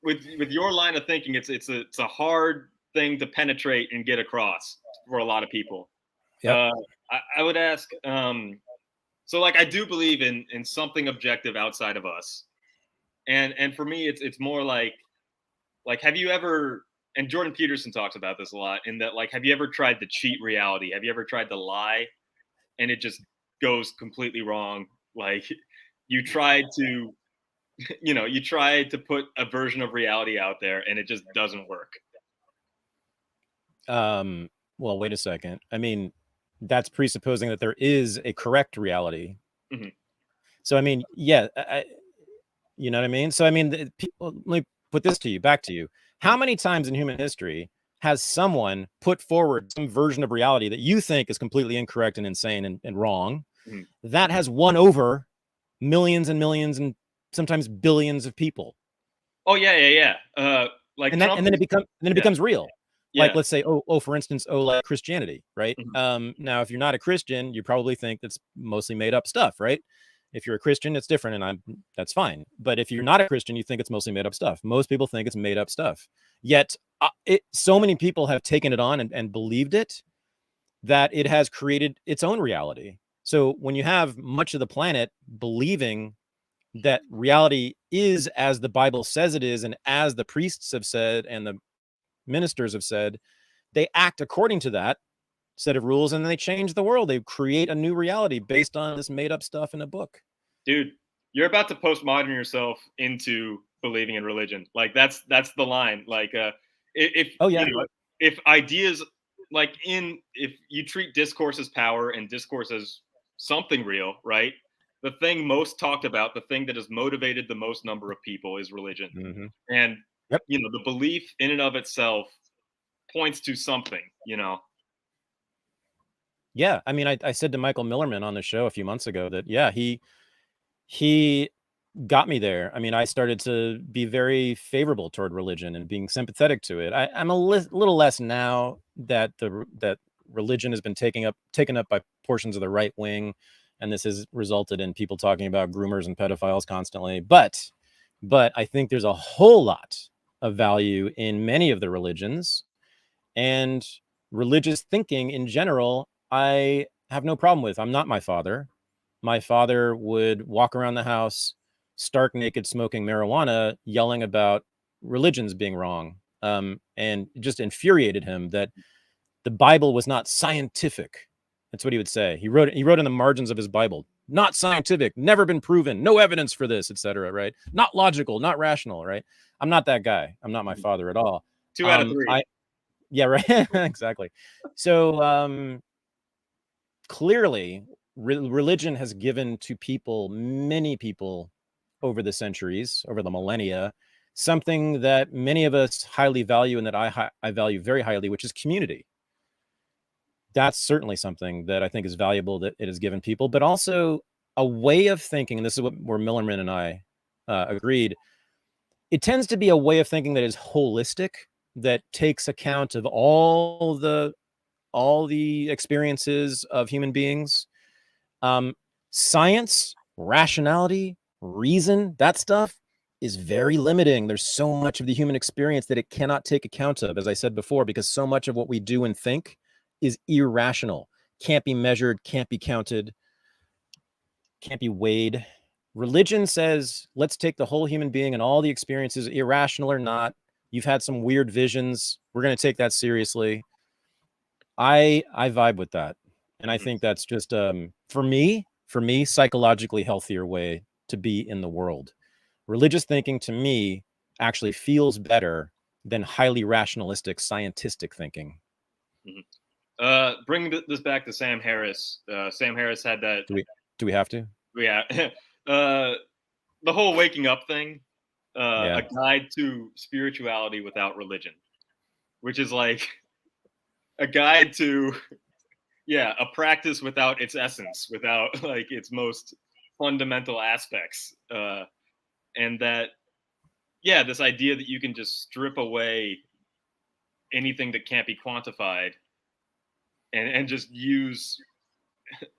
[SPEAKER 2] with your line of thinking, it's a hard thing to penetrate and get across for a lot of people.
[SPEAKER 1] Yep.
[SPEAKER 2] I would ask, so like, I do believe in something objective outside of us. And for me, it's more like, have you ever, and Jordan Peterson talks about this a lot, in that, like, have you ever tried to cheat reality? Have you ever tried to lie and it just goes completely wrong? Like, you tried to, you tried to put a version of reality out there and it just doesn't work.
[SPEAKER 1] Well, wait a second. I mean, that's presupposing that there is a correct reality. Mm-hmm. So, I mean, yeah, you know what I mean? So, I mean, let me put this back to you. How many times in human history has someone put forward some version of reality that you think is completely incorrect and insane and wrong, that has won over millions and millions and sometimes billions of people?
[SPEAKER 2] Oh, yeah. And
[SPEAKER 1] then it becomes real. Yeah. Like, let's say, for instance, like Christianity, right? Now, if you're not a Christian, you probably think that's mostly made up stuff, right? If you're a Christian, it's different, and that's fine. But if you're not a Christian, you think it's mostly made up stuff. Most people think it's made up stuff. Yet, so many people have taken it on and believed it that it has created its own reality. So when you have much of the planet believing that reality is as the Bible says it is, and as the priests have said, and the ministers have said, they act according to that set of rules, and then they change the world. They create a new reality based on this made up stuff in a book.
[SPEAKER 2] Dude, you're about to postmodern yourself into believing in religion. Like that's the line. Like if
[SPEAKER 1] Oh, yeah.
[SPEAKER 2] you know, if ideas like if you treat discourse as power and discourse as something real, right? The thing most talked about, the thing that has motivated the most number of people is religion.
[SPEAKER 1] Mhm.
[SPEAKER 2] And
[SPEAKER 1] Yep.
[SPEAKER 2] you know, the belief in and of itself points to something, you know.
[SPEAKER 1] Yeah, I mean, I said to Michael Millerman on the show a few months ago that, yeah, he got me there. I mean, I started to be very favorable toward religion and being sympathetic to it. I'm a little less now that that religion has been taken up by portions of the right wing, and this has resulted in people talking about groomers and pedophiles constantly. But I think there's a whole lot of value in many of the religions, and religious thinking in general, I have no problem with. I'm not my father. My father would walk around the house stark naked, smoking marijuana, yelling about religions being wrong. And it just infuriated him that the Bible was not scientific. That's what he would say. He wrote in the margins of his Bible, not scientific, never been proven, no evidence for this, etc. Right? Not logical, not rational. Right? I'm not that guy. I'm not my father at all.
[SPEAKER 2] 2 out of 3.
[SPEAKER 1] Yeah, right. Exactly. So clearly, religion has given to people, many people, over the centuries, over the millennia, something that many of us highly value and that I value very highly, which is community. That's certainly something that I think is valuable that it has given people, but also a way of thinking. And this is where Millerman and I agreed. It tends to be a way of thinking that is holistic, that takes account of all the experiences of human beings. Science, rationality, reason, that stuff is very limiting. There's so much of the human experience that it cannot take account of, as I said before, because so much of what we do and think is irrational, can't be measured, can't be counted, can't be weighed. Religion says, let's take the whole human being and all the experiences, irrational or not. You've had some weird visions. We're going to take that seriously. I vibe with that. And I think that's just, for me, psychologically healthier way to be in the world. Religious thinking, to me, actually feels better than highly rationalistic, scientistic thinking.
[SPEAKER 2] Bring this back to Sam Harris. Sam Harris had that.
[SPEAKER 1] Do we have to?
[SPEAKER 2] Yeah. The whole waking up thing,
[SPEAKER 1] Yeah.
[SPEAKER 2] a guide to spirituality without religion, which is like a guide to, yeah, a practice without its essence, without like its most fundamental aspects. And that, yeah, this idea that you can just strip away anything that can't be quantified and just use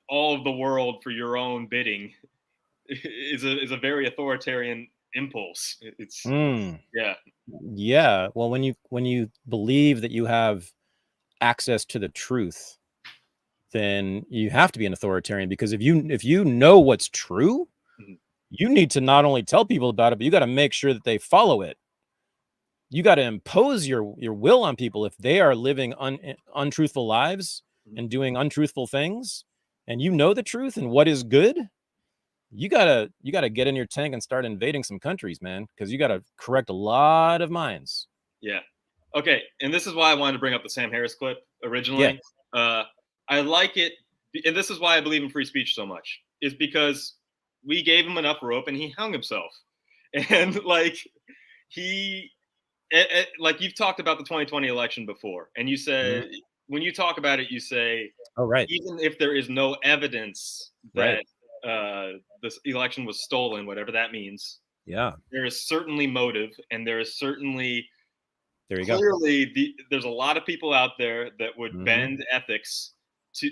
[SPEAKER 2] all of the world for your own bidding is a very authoritarian impulse. It's
[SPEAKER 1] yeah. Well, when you believe that you have access to the truth, then you have to be an authoritarian, because if you know what's true, you need to not only tell people about it, but you got to make sure that they follow it. You got to impose your will on people if they are living untruthful lives and doing untruthful things, and you know the truth and what is good. You gotta get in your tank and start invading some countries, man, because you gotta correct a lot of minds.
[SPEAKER 2] Yeah. Okay. And this is why I wanted to bring up the Sam Harris clip originally. Yeah. I like it, and this is why I believe in free speech so much, is because we gave him enough rope and he hung himself. And like like you've talked about the 2020 election before, and you said when you talk about it, you say,
[SPEAKER 1] oh right,
[SPEAKER 2] even if there is no evidence that this election was stolen, whatever that means,
[SPEAKER 1] yeah,
[SPEAKER 2] there is certainly motive, and there is certainly
[SPEAKER 1] there's
[SPEAKER 2] a lot of people out there that would bend ethics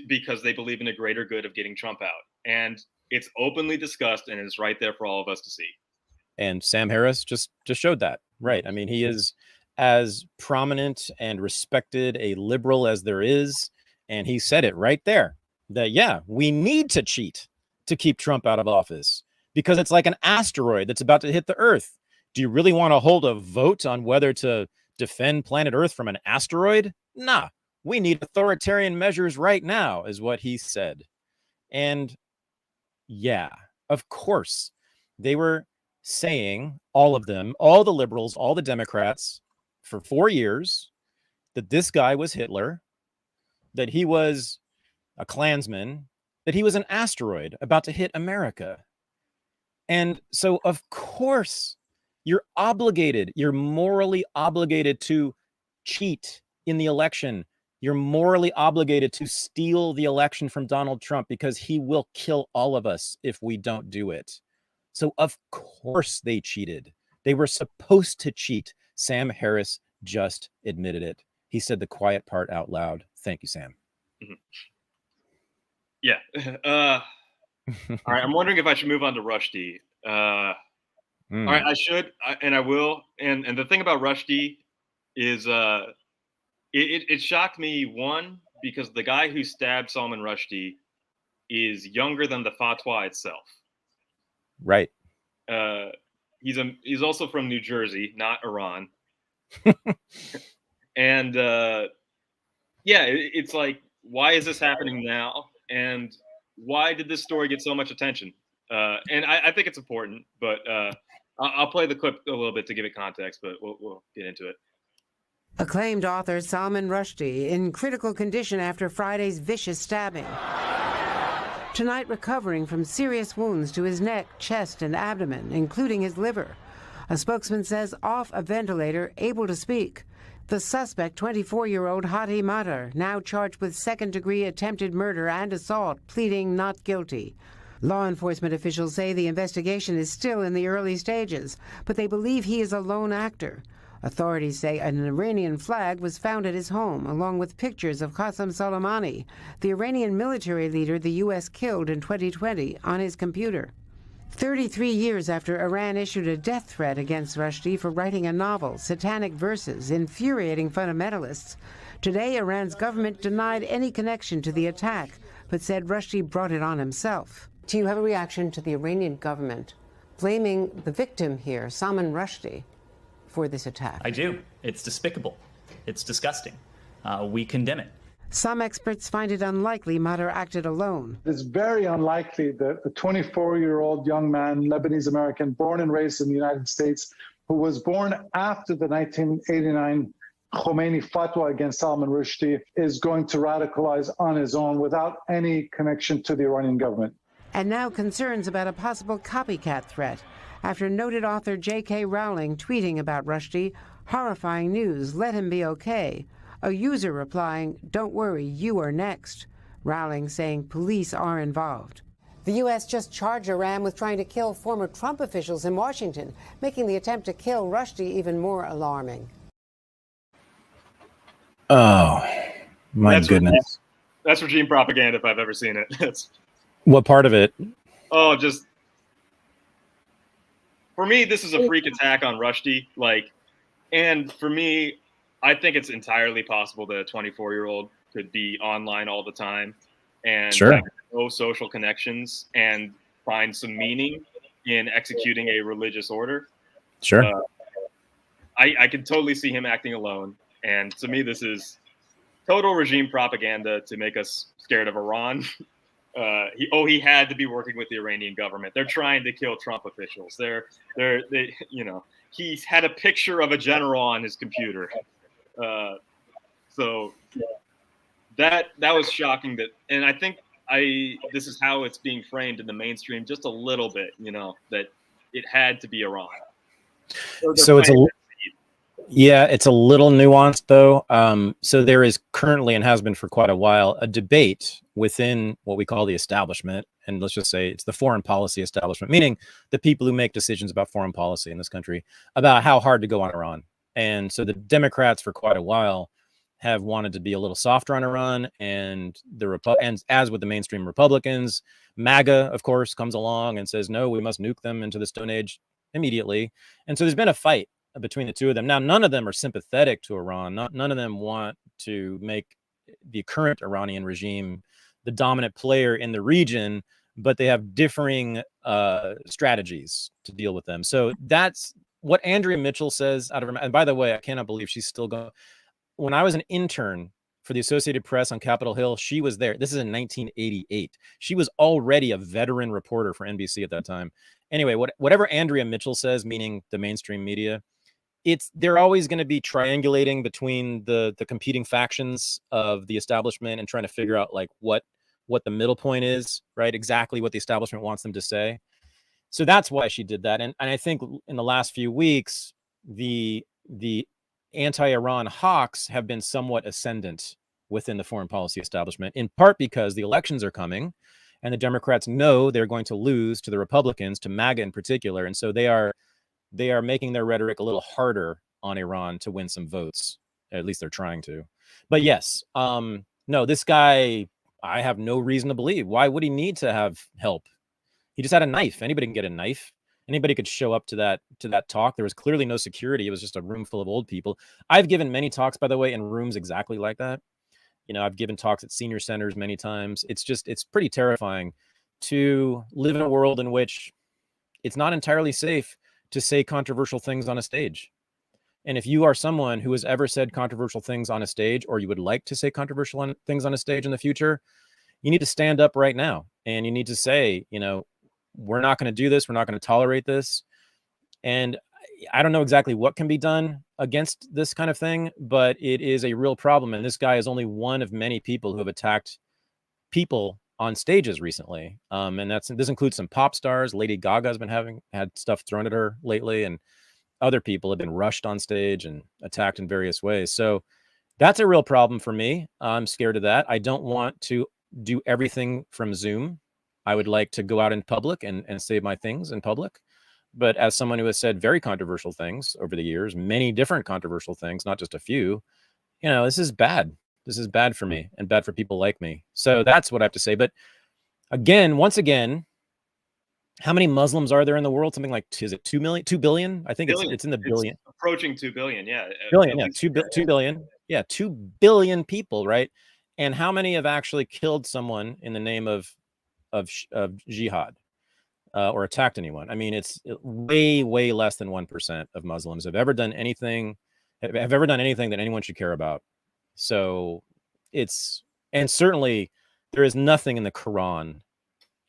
[SPEAKER 2] because they believe in a greater good of getting Trump out, and it's openly discussed and it's right there for all of us to see.
[SPEAKER 1] And Sam Harris just showed that, right? I mean, he is as prominent and respected a liberal as there is, and he said it right there that, yeah, we need to cheat to keep Trump out of office because it's like an asteroid that's about to hit the Earth. Do you really want to hold a vote on whether to defend planet Earth from an asteroid? Nah, we need authoritarian measures right now, is what he said. And yeah, of course, they were saying, all of them, all the liberals, all the Democrats, for 4 years, that this guy was Hitler, that he was a Klansman, that he was an asteroid about to hit America. And so, of course, you're morally obligated to cheat in the election. You're morally obligated to steal the election from Donald Trump because he will kill all of us if we don't do it. So, of course, they cheated. They were supposed to cheat. Sam Harris just admitted it. He said the quiet part out loud. Thank you, Sam.
[SPEAKER 2] Mm-hmm. Yeah. All right. I'm wondering if I should move on to Rushdie. All right. I should, and I will. And the thing about Rushdie is it shocked me, one, because the guy who stabbed Salman Rushdie is younger than the fatwa itself.
[SPEAKER 1] Right.
[SPEAKER 2] He's also from New Jersey, not Iran. And it's like, why is this happening now? And why did this story get so much attention? And I think it's important, but I'll play the clip a little bit to give it context, but we'll get into it.
[SPEAKER 5] Acclaimed author Salman Rushdie in critical condition after Friday's vicious stabbing. Tonight recovering from serious wounds to his neck, chest, and abdomen, including his liver. A spokesman says off a ventilator, able to speak. The suspect, 24-year-old Hadi Matar, now charged with second-degree attempted murder and assault, pleading not guilty. Law enforcement officials say the investigation is still in the early stages, but they believe he is a lone actor. Authorities say an Iranian flag was found at his home, along with pictures of Qasem Soleimani, the Iranian military leader the U.S. killed in 2020, on his computer. 33 years after Iran issued a death threat against Rushdie for writing a novel, Satanic Verses, infuriating fundamentalists, today Iran's government denied any connection to the attack, but said Rushdie brought it on himself. Do you have a reaction to the Iranian government blaming the victim here, Salman Rushdie, for this attack?
[SPEAKER 6] I do. It's despicable. It's disgusting. We condemn it.
[SPEAKER 5] Some experts find it unlikely Matar acted alone.
[SPEAKER 7] It's very unlikely that the 24-year-old young man, Lebanese-American, born and raised in the United States, who was born after the 1989 Khomeini fatwa against Salman Rushdie, is going to radicalize on his own without any connection to the Iranian government.
[SPEAKER 5] And now concerns about a possible copycat threat after noted author J.K. Rowling tweeting about Rushdie, horrifying news, let him be okay. A user replying, don't worry, you are next. Rowling saying police are involved. The U.S. just charged Iran with trying to kill former Trump officials in Washington, making the attempt to kill Rushdie even more alarming.
[SPEAKER 1] Oh, my goodness.
[SPEAKER 2] That's regime propaganda if I've ever seen it.
[SPEAKER 1] What part of it?
[SPEAKER 2] Oh, just... For me, this is a freak attack on Rushdie. And for me, I think it's entirely possible that a 24-year-old could be online all the time and have no social connections and find some meaning in executing a religious order.
[SPEAKER 1] Sure.
[SPEAKER 2] I can totally see him acting alone. And to me, this is total regime propaganda to make us scared of Iran. He had to be working with the Iranian government. They're trying to kill Trump officials. He's had a picture of a general on his computer. So that was shocking. And I think this is how it's being framed in the mainstream just a little bit, that it had to be Iran.
[SPEAKER 1] So it's a little nuanced though. So there is currently, and has been for quite a while, a debate within what we call the establishment. And let's just say it's the foreign policy establishment, meaning the people who make decisions about foreign policy in this country, about how hard to go on Iran. And so the Democrats for quite a while have wanted to be a little softer on Iran, and as with the mainstream Republicans, MAGA, of course, comes along and says, no, we must nuke them into the Stone Age immediately. And so there's been a fight between the two of them. Now, none of them are sympathetic to Iran. None of them want to make the current Iranian regime the dominant player in the region, but they have differing strategies to deal with them. So that's what Andrea Mitchell says out of her. And by the way, I cannot believe she's still going. When I was an intern for the Associated Press on Capitol Hill. She was there. This is in 1988. She was already a veteran reporter for NBC at that time. Anyway, whatever Andrea Mitchell says, meaning the mainstream media, they're always going to be triangulating between the competing factions of the establishment and trying to figure out like what the middle point is, right? Exactly what the establishment wants them to say. So that's why she did that. And I think in the last few weeks, the anti-Iran hawks have been somewhat ascendant within the foreign policy establishment, in part because the elections are coming and the Democrats know they're going to lose to the Republicans, to MAGA in particular. And so they are making their rhetoric a little harder on Iran to win some votes. At least they're trying to. But yes, no, this guy, I have no reason to believe. Why would he need to have help? He just had a knife. Anybody can get a knife. Anybody could show up to that talk. There was clearly no security. It was just a room full of old people. I've given many talks, by the way, in rooms exactly like that. You know, I've given talks at senior centers many times. It's pretty terrifying to live in a world in which it's not entirely safe to say controversial things on a stage. And if you are someone who has ever said controversial things on a stage, or you would like to say controversial things on a stage in the future, you need to stand up right now. And you need to say, you know, we're not going to do this. We're not going to tolerate this. And I don't know exactly what can be done against this kind of thing, but it is a real problem. And this guy is only one of many people who have attacked people on stages recently. And this includes some pop stars. Lady Gaga has had stuff thrown at her lately, and other people have been rushed on stage and attacked in various ways. So that's a real problem for me. I'm scared of that. I don't want to do everything from Zoom. I would like to go out in public and say my things in public. But as someone who has said very controversial things over the years, many different controversial things, not just a few, you know, this is bad. This is bad for me and bad for people like me. So that's what I have to say. But once again, how many Muslims are there in the world? Something like, is it 2 million, 2 billion? I think it's in the billion.
[SPEAKER 2] It's approaching 2 billion. Yeah.
[SPEAKER 1] Billion. Yeah. 2 billion. Yeah. 2 billion people. Right. And how many have actually killed someone in the name of jihad or attacked anyone? I mean, it's way, way less than 1% of Muslims have ever done anything that anyone should care about. So and certainly there is nothing in the Quran,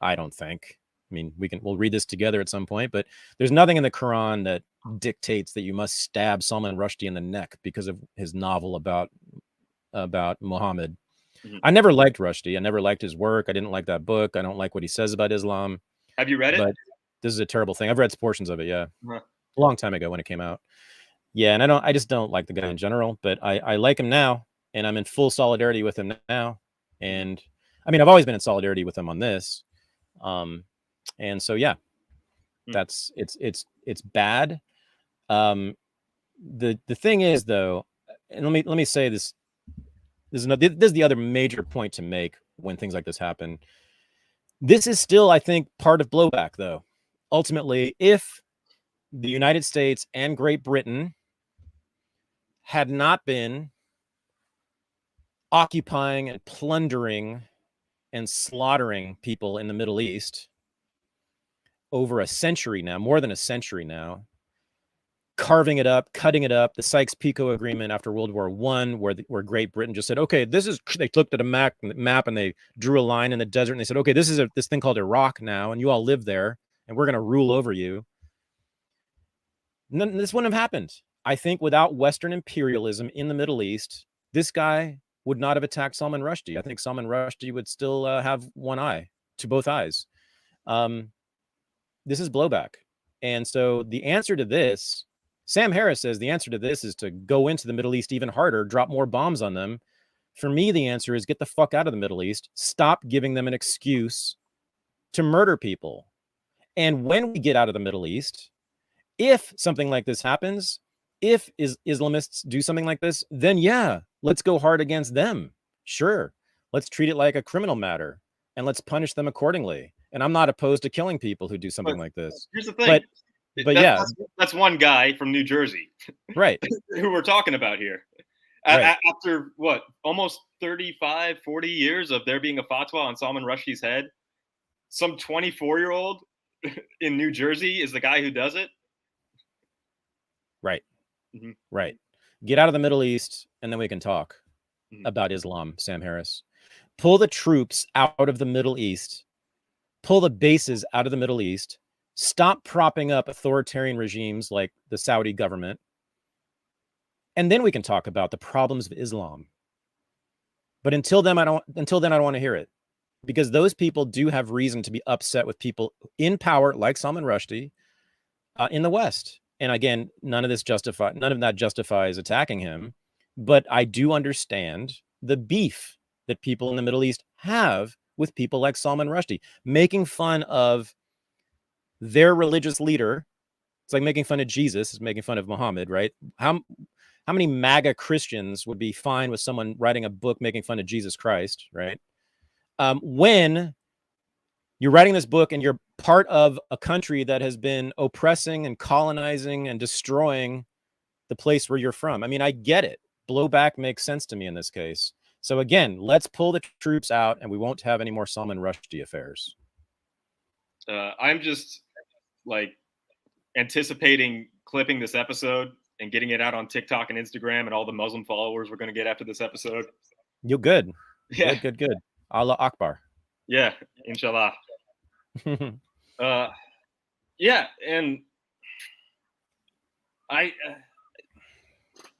[SPEAKER 1] I don't think. I mean, we'll read this together at some point, but there's nothing in the Quran that dictates that you must stab Salman Rushdie in the neck because of his novel about Muhammad. Mm-hmm. I never liked Rushdie. I never liked his work. I didn't like that book. I don't like what he says about Islam.
[SPEAKER 2] Have you read it?
[SPEAKER 1] But this is a terrible thing. I've read portions of it. Yeah.
[SPEAKER 2] Uh-huh.
[SPEAKER 1] A long time ago when it came out. Yeah. And I just don't like the guy in general, but I like him now, and I'm in full solidarity with him now. And I mean, I've always been in solidarity with him on this. And so, yeah, it's bad. The thing is, though, and let me say this. This is the other major point to make when things like this happen. This is still, I think, part of blowback, though. Ultimately, if the United States and Great Britain had not been occupying and plundering and slaughtering people in the Middle East over a century now, more than a century now, carving it up, cutting it up, the Sykes-Picot Agreement after World War I, where Great Britain just said, okay, they looked at a map and they drew a line in the desert and they said, okay, this is this thing called Iraq now, and you all live there, and we're going to rule over you. This wouldn't have happened. I think without Western imperialism in the Middle East, this guy would not have attacked Salman Rushdie. I think Salman Rushdie would still have one eye to both eyes. This is blowback. And so the answer to this, Sam Harris says the answer to this is to go into the Middle East even harder, drop more bombs on them. For me, the answer is get the fuck out of the Middle East. Stop giving them an excuse to murder people. And when we get out of the Middle East, if something like this happens, if Islamists do something like this, then yeah, let's go hard against them. Sure. Let's treat it like a criminal matter and let's punish them accordingly. And I'm not opposed to killing people who do something like this.
[SPEAKER 2] Here's the thing.
[SPEAKER 1] But
[SPEAKER 2] that's one guy from New Jersey,
[SPEAKER 1] right?
[SPEAKER 2] Who we're talking about here. Right. After what, almost 35, 40 years of there being a fatwa on Salman Rushdie's head, some 24-year-old in New Jersey is the guy who does it.
[SPEAKER 1] Right. Mm-hmm. Right. Get out of the Middle East and then we can talk. about Islam, Sam Harris. Pull the troops out of the Middle East, pull the bases out of the Middle East, stop propping up authoritarian regimes like the Saudi government, and then we can talk about the problems of Islam. But until then, I don't want to hear it, because those people do have reason to be upset with people in power like Salman Rushdie in the West. And again, none of that justifies attacking him. But I do understand the beef that people in the Middle East have with people like Salman Rushdie, making fun of their religious leader. It's like making fun of Jesus is making fun of Muhammad, right? How many MAGA Christians would be fine with someone writing a book making fun of Jesus Christ, right? When you're writing this book and you're part of a country that has been oppressing and colonizing and destroying the place where you're from. I mean, I get it. Blowback makes sense to me in this case. So again, let's pull the troops out and we won't have any more Salman Rushdie affairs.
[SPEAKER 2] I'm just like anticipating clipping this episode and getting it out on TikTok and Instagram and all the Muslim followers we're going to get after this episode.
[SPEAKER 1] You're good.
[SPEAKER 2] Yeah.
[SPEAKER 1] Good. Allah Akbar.
[SPEAKER 2] Yeah. Inshallah. Yeah. And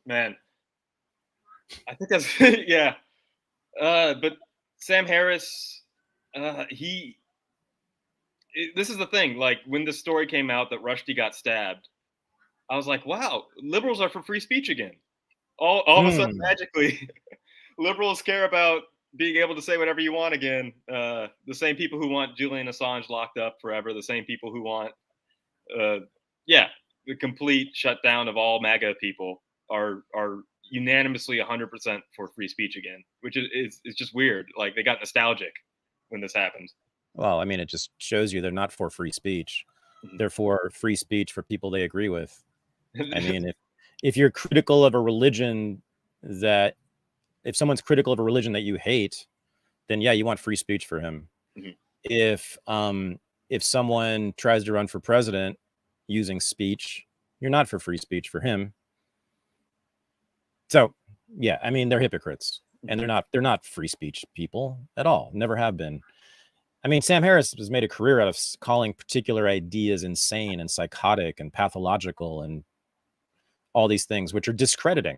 [SPEAKER 2] man, I think that's, yeah. But Sam Harris, this is the thing. Like when the story came out that Rushdie got stabbed, I was like, wow, liberals are for free speech again. All of a sudden, magically, liberals care about being able to say whatever you want again. The same people who want Julian Assange locked up forever, the same people who want, the complete shutdown of all MAGA people are unanimously 100% for free speech again, which is just weird. Like they got nostalgic when this happened.
[SPEAKER 1] Well, I mean, it just shows you they're not for free speech. They're for free speech for people they agree with. I mean, if you're critical of a religion if someone's critical of a religion that you hate, then yeah, you want free speech for him. If someone tries to run for president using speech, you're not for free speech for him. So yeah, I mean, they're hypocrites and they're not free speech people at all. Never have been. I mean, Sam Harris has made a career out of calling particular ideas insane and psychotic and pathological and all these things, which are discrediting.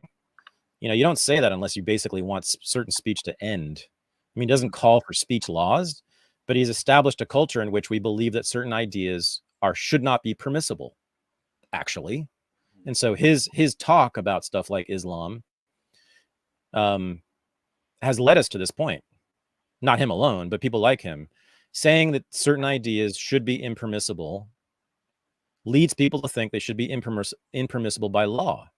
[SPEAKER 1] You know, you don't say that unless you basically want certain speech to end. I mean, he doesn't call for speech laws, but he's established a culture in which we believe that certain ideas should not be permissible, actually. And so his talk about stuff like Islam has led us to this point. Not him alone, but people like him. Saying that certain ideas should be impermissible leads people to think they should be impermissible by law.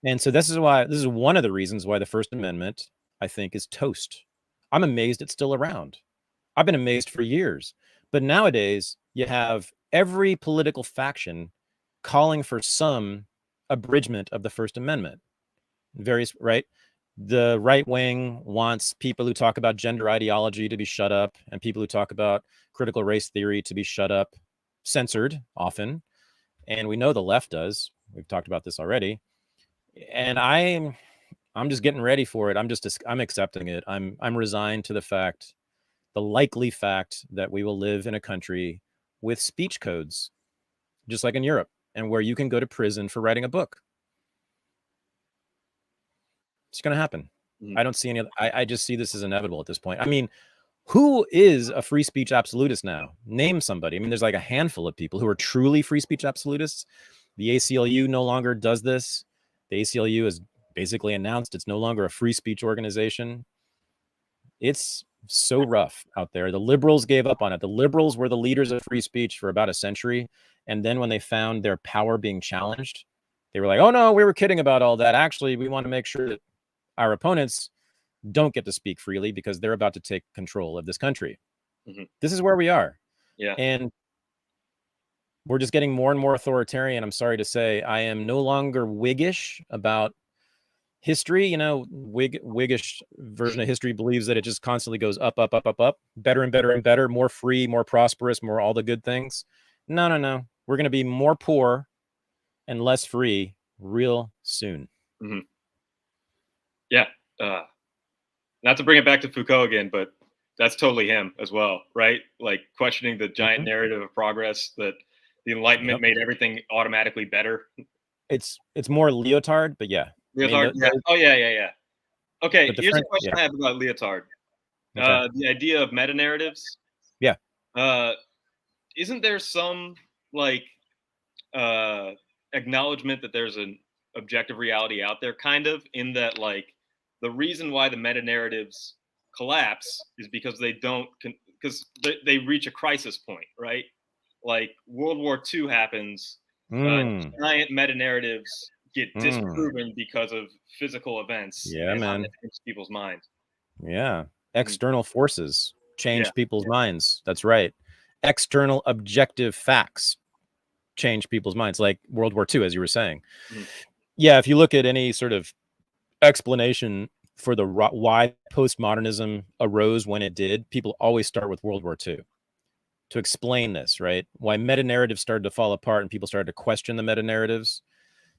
[SPEAKER 1] And so this is one of the reasons why the First Amendment, I think, is toast. I'm amazed it's still around. I've been amazed for years. But nowadays, you have every political faction calling for some abridgment of the First Amendment. Right? The right wing wants people who talk about gender ideology to be shut up, and people who talk about critical race theory to be shut up, censored often. And we know the left does. We've talked about this already. And I'm just getting ready for it. I'm accepting it. I'm resigned to the likely fact that we will live in a country with speech codes, just like in Europe, and where you can go to prison for writing a book. It's going to happen. I don't see any other. I just see this as inevitable at this point. I mean, who is a free speech absolutist now? Name somebody. I mean, there's like a handful of people who are truly free speech absolutists. The ACLU no longer does this. The ACLU has basically announced it's no longer a free speech organization. It's so rough out there. The liberals gave up on it. The liberals were the leaders of free speech for about a century. And then when they found their power being challenged, they were like, oh no, we were kidding about all that. Actually, we want to make sure that our opponents don't get to speak freely because they're about to take control of this country. This is where we are.
[SPEAKER 2] Yeah.
[SPEAKER 1] And we're just getting more and more authoritarian. I'm sorry to say, I am no longer Whiggish about history. You know, Whiggish version of history believes that it just constantly goes up, up, up, up, up, better and better and better, more free, more prosperous, more all the good things. No. We're going to be more poor and less free real soon.
[SPEAKER 2] Yeah. not to bring it back to Foucault again, but that's totally him as well, right? Like questioning the giant narrative of progress that the Enlightenment made everything automatically better.
[SPEAKER 1] It's more Leotard, but yeah.
[SPEAKER 2] Leotard,
[SPEAKER 1] I mean,
[SPEAKER 2] yeah. Okay, here's a
[SPEAKER 1] friend,
[SPEAKER 2] question I have about Leotard.
[SPEAKER 1] Okay.
[SPEAKER 2] The idea of meta narratives.
[SPEAKER 1] Yeah.
[SPEAKER 2] Isn't there some like acknowledgement that there's an objective reality out there, kind of, in that like the reason why the meta narratives collapse is because they reach a crisis point, right? Like World War II happens, giant meta narratives get disproven because of physical events.
[SPEAKER 1] Yeah, man.
[SPEAKER 2] People's minds.
[SPEAKER 1] Yeah. External forces change people's minds. That's right. External objective facts change people's minds, like World War II, as you were saying. Yeah, if you look at any sort of explanation for why postmodernism arose when it did, people always start with World War II to explain this, right? Why meta narratives started to fall apart and people started to question the meta narratives,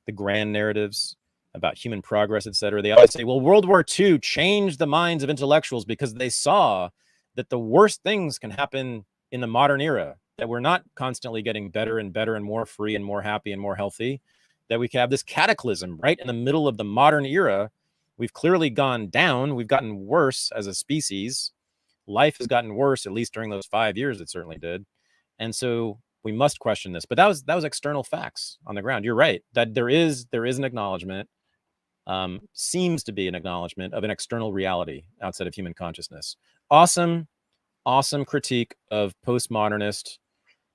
[SPEAKER 1] the grand narratives about human progress, etc. They always say, well, World War II changed the minds of intellectuals because they saw that the worst things can happen in the modern era, that we're not constantly getting better and better and more free and more happy and more healthy, that we can have this cataclysm right in the middle of the modern era. We've clearly gone down. We've gotten worse as a species. Life has gotten worse, at least during those 5 years, it certainly did. And so we must question this. But that was external facts on the ground. You're right, that there is an acknowledgement, seems to be an acknowledgement of an external reality outside of human consciousness. Awesome critique of postmodernist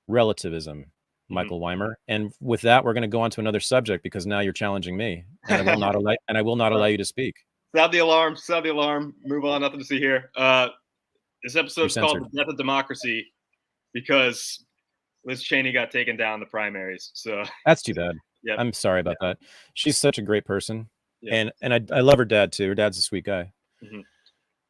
[SPEAKER 1] relativism, Michael Weimer. And with that, we're going to go on to another subject, because now you're challenging me, and I will not allow you to speak.
[SPEAKER 2] Sound the alarm. Move on. Nothing to see here. This episode's called "The Death of Democracy" because Liz Cheney got taken down in the primaries. So
[SPEAKER 1] that's too bad.
[SPEAKER 2] Yeah,
[SPEAKER 1] I'm sorry about that. She's such a great person, and I love her dad too. Her dad's a sweet guy.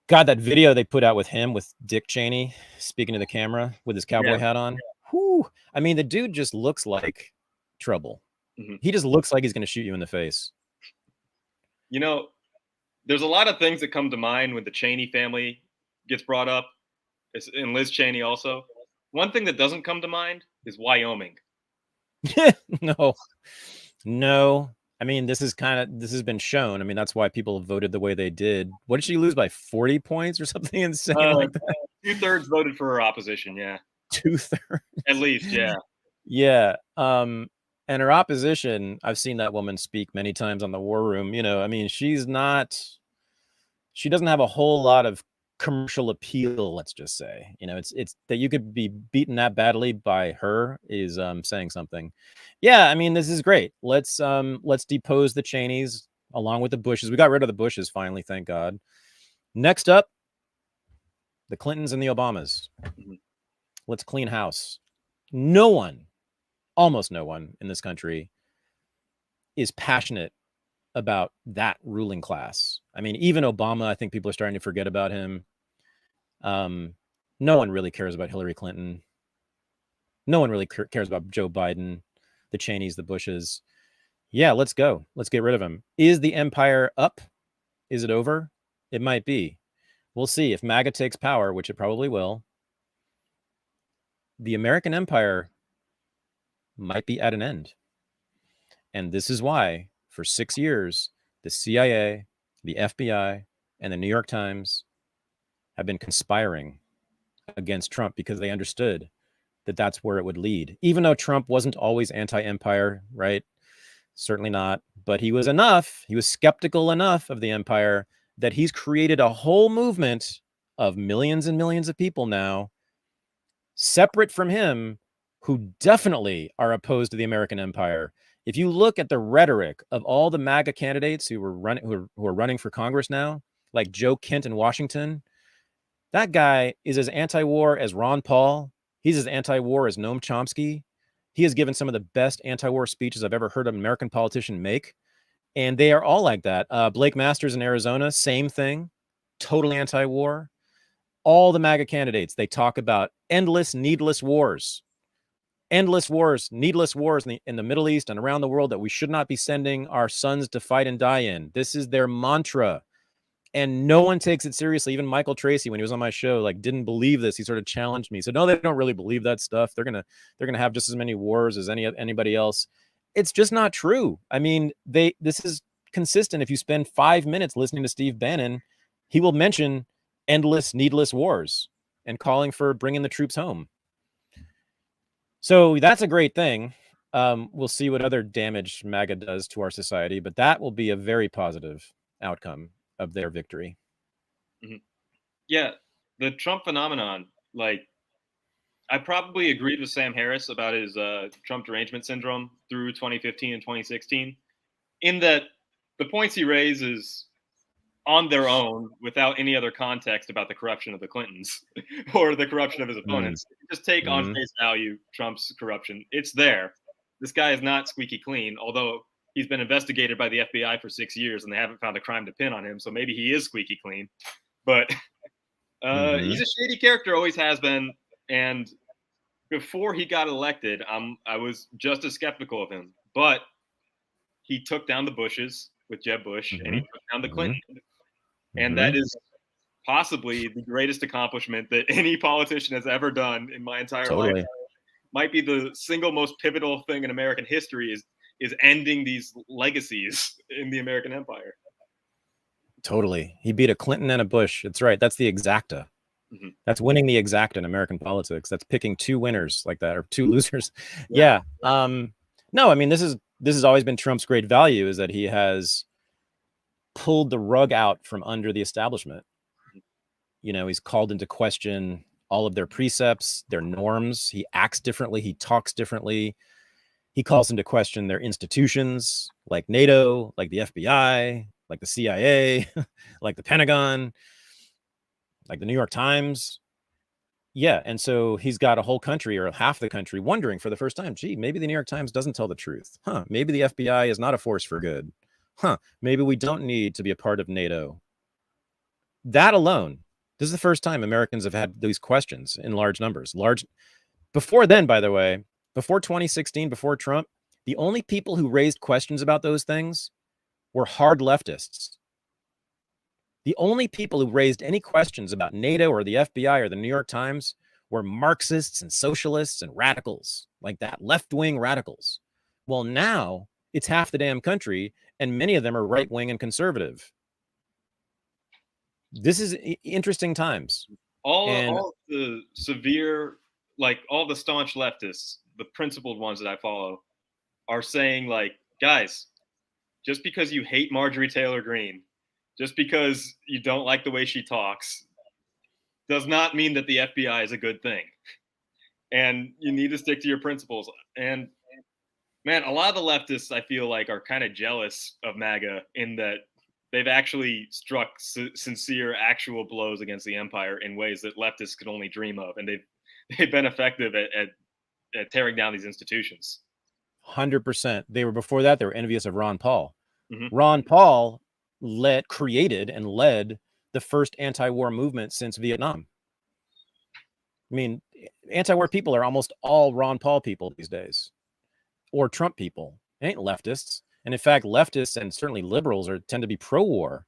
[SPEAKER 1] God, that video they put out with him, with Dick Cheney speaking to the camera with his cowboy hat on. Whew. I mean, the dude just looks like trouble. He just looks like he's going to shoot you in the face.
[SPEAKER 2] You know, there's a lot of things that come to mind when the Cheney family gets brought up, and Liz Cheney also. One thing that doesn't come to mind is Wyoming.
[SPEAKER 1] No. I mean, this has been shown. I mean, that's why people voted the way they did. What did she lose by 40 points or something insane like that?
[SPEAKER 2] 2/3 voted for her opposition. Yeah.
[SPEAKER 1] 2/3
[SPEAKER 2] at least. Yeah.
[SPEAKER 1] Yeah. And her opposition, I've seen that woman speak many times on the War Room. You know, I mean, she doesn't have a whole lot of commercial appeal, let's just say. You know, it's that you could be beaten that badly by her is saying something. Yeah, I mean, this is great. Let's depose the Cheneys along with the Bushes. We got rid of the Bushes finally, thank God. Next up, the Clintons and the Obamas. Let's clean house. Almost no one in this country is passionate about that ruling class. I mean, even Obama, I think people are starting to forget about him. No one really cares about Hillary Clinton. No one really cares about Joe Biden, the Cheneys, the Bushes. Yeah, let's go. Let's get rid of him. Is the empire up? Is it over? It might be. We'll see. If MAGA takes power, which it probably will, the American empire might be at an end. And this is why, for 6 years, the CIA, the FBI, and the New York Times have been conspiring against Trump, because they understood that that's where it would lead. Even though Trump wasn't always anti-empire, right? Certainly not. But he was skeptical enough of the empire that he's created a whole movement of millions and millions of people now, separate from him, who definitely are opposed to the American empire. If you look at the rhetoric of all the MAGA candidates who are running for Congress now, like Joe Kent in Washington, that guy is as anti-war as Ron Paul. He's as anti-war as Noam Chomsky. He has given some of the best anti-war speeches I've ever heard an American politician make. And they are all like that. Blake Masters in Arizona, same thing, totally anti-war. All the MAGA candidates, they talk about endless, needless wars. Endless wars, needless wars in the Middle East and around the world that we should not be sending our sons to fight and die in. This is their mantra. and no one takes it seriously. Even Michael Tracy, when he was on my show, like didn't believe this. He sort of challenged me. He said, no, they don't really believe that stuff. They're gonna have just as many wars as anybody else. It's just not true. I mean, this is consistent. If you spend 5 minutes listening to Steve Bannon, he will mention endless, needless wars and calling for bringing the troops home. So that's a great thing. We'll see what other damage MAGA does to our society, but that will be a very positive outcome of their victory.
[SPEAKER 2] Mm-hmm. Yeah, the Trump phenomenon, like, I probably agreed with Sam Harris about his Trump derangement syndrome through 2015 and 2016, in that the points he raises on their own, without any other context about the corruption of the Clintons or the corruption of his opponents, just take on face value Trump's corruption. It's there. This guy is not squeaky clean, although he's been investigated by the FBI for 6 years and they haven't found a crime to pin on him. So maybe he is squeaky clean. But he's a shady character, always has been. And before he got elected, I was just as skeptical of him. But he took down the Bushes with Jeb Bush, and he took down the Clinton. And that is possibly the greatest accomplishment that any politician has ever done in my entire life. Might be the single most pivotal thing in American history is ending these legacies in the American empire.
[SPEAKER 1] Totally. He beat a Clinton and a Bush. That's right. That's the exacta. That's winning the exacta in American politics. That's picking two winners like that, or two losers. Yeah. No, I mean, this has always been Trump's great value, is that he has pulled the rug out from under the establishment. You know, he's called into question all of their precepts, their norms. He acts differently. He talks differently. He calls into question their institutions, like NATO, like the FBI, like the CIA, like the Pentagon, like the New York Times. Yeah. And so he's got a whole country, or half the country, wondering for the first time, gee, maybe the New York Times doesn't tell the truth. Maybe the FBI is not a force for good. Maybe we don't need to be a part of NATO. That alone, this is the first time Americans have had these questions in large numbers. Before then, by the way, before 2016, before Trump, the only people who raised questions about those things were hard leftists. The only people who raised any questions about NATO or the FBI or the New York Times were Marxists and socialists and radicals, like that, left-wing radicals. Well, now it's half the damn country, and many of them are right-wing and conservative. This is interesting times.
[SPEAKER 2] All the severe, like all the staunch leftists, the principled ones that I follow, are saying, like, guys, just because you hate Marjorie Taylor Greene, just because you don't like the way she talks, does not mean that the FBI is a good thing. And you need to stick to your principles. And man, a lot of the leftists, I feel like, are kind of jealous of MAGA in that they've actually struck sincere, actual blows against the empire in ways that leftists could only dream of. And they've been effective at tearing down these institutions.
[SPEAKER 1] 100%. They were, before that, they were envious of Ron Paul. Ron Paul created and led the first anti-war movement since Vietnam. I mean, anti-war people are almost all Ron Paul people these days, or Trump people. It ain't leftists. And in fact, leftists and certainly liberals tend to be pro-war.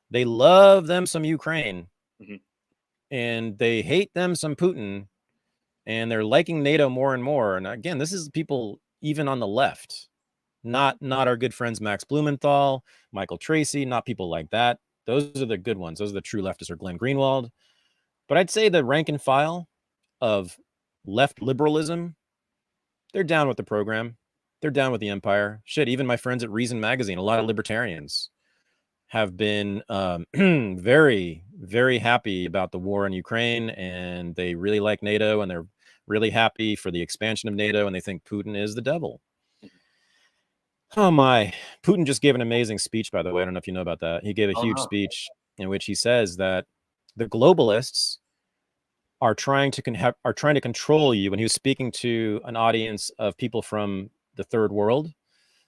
[SPEAKER 1] They love them some Ukraine, and they hate them some Putin, and they're liking NATO more and more. And again, this is people even on the left, not our good friends Max Blumenthal, Michael Tracy, not people like that. Those are the good ones. Those are the true leftists, or Glenn Greenwald. But I'd say the rank and file of left liberalism, they're down with the program. They're down with the empire. Shit, even my friends at Reason Magazine, a lot of libertarians, have been very, very happy about the war in Ukraine, and they really like NATO, and they're really happy for the expansion of NATO, and they think Putin is the devil. Oh my. Putin just gave an amazing speech, by the way. I don't know if you know about that. He gave a huge speech in which he says that the globalists are trying to control you. When he was speaking to an audience of people from the third world,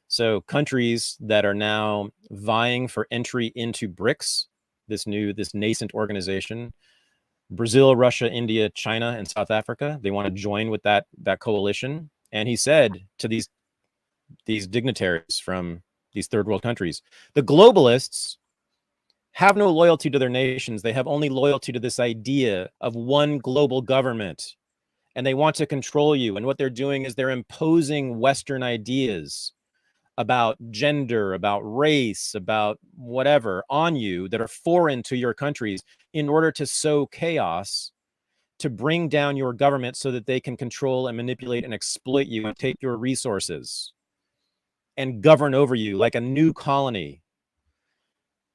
[SPEAKER 1] so countries that are now vying for entry into BRICS, this nascent organization, Brazil, Russia, India, China, and South Africa, they want to join with that coalition. And he said to these dignitaries from these third world countries, the globalists have no loyalty to their nations. They have only loyalty to this idea of one global government, and they want to control you. And what they're doing is they're imposing Western ideas about gender, about race, about whatever on you that are foreign to your countries in order to sow chaos, to bring down your government so that they can control and manipulate and exploit you and take your resources and govern over you like a new colony.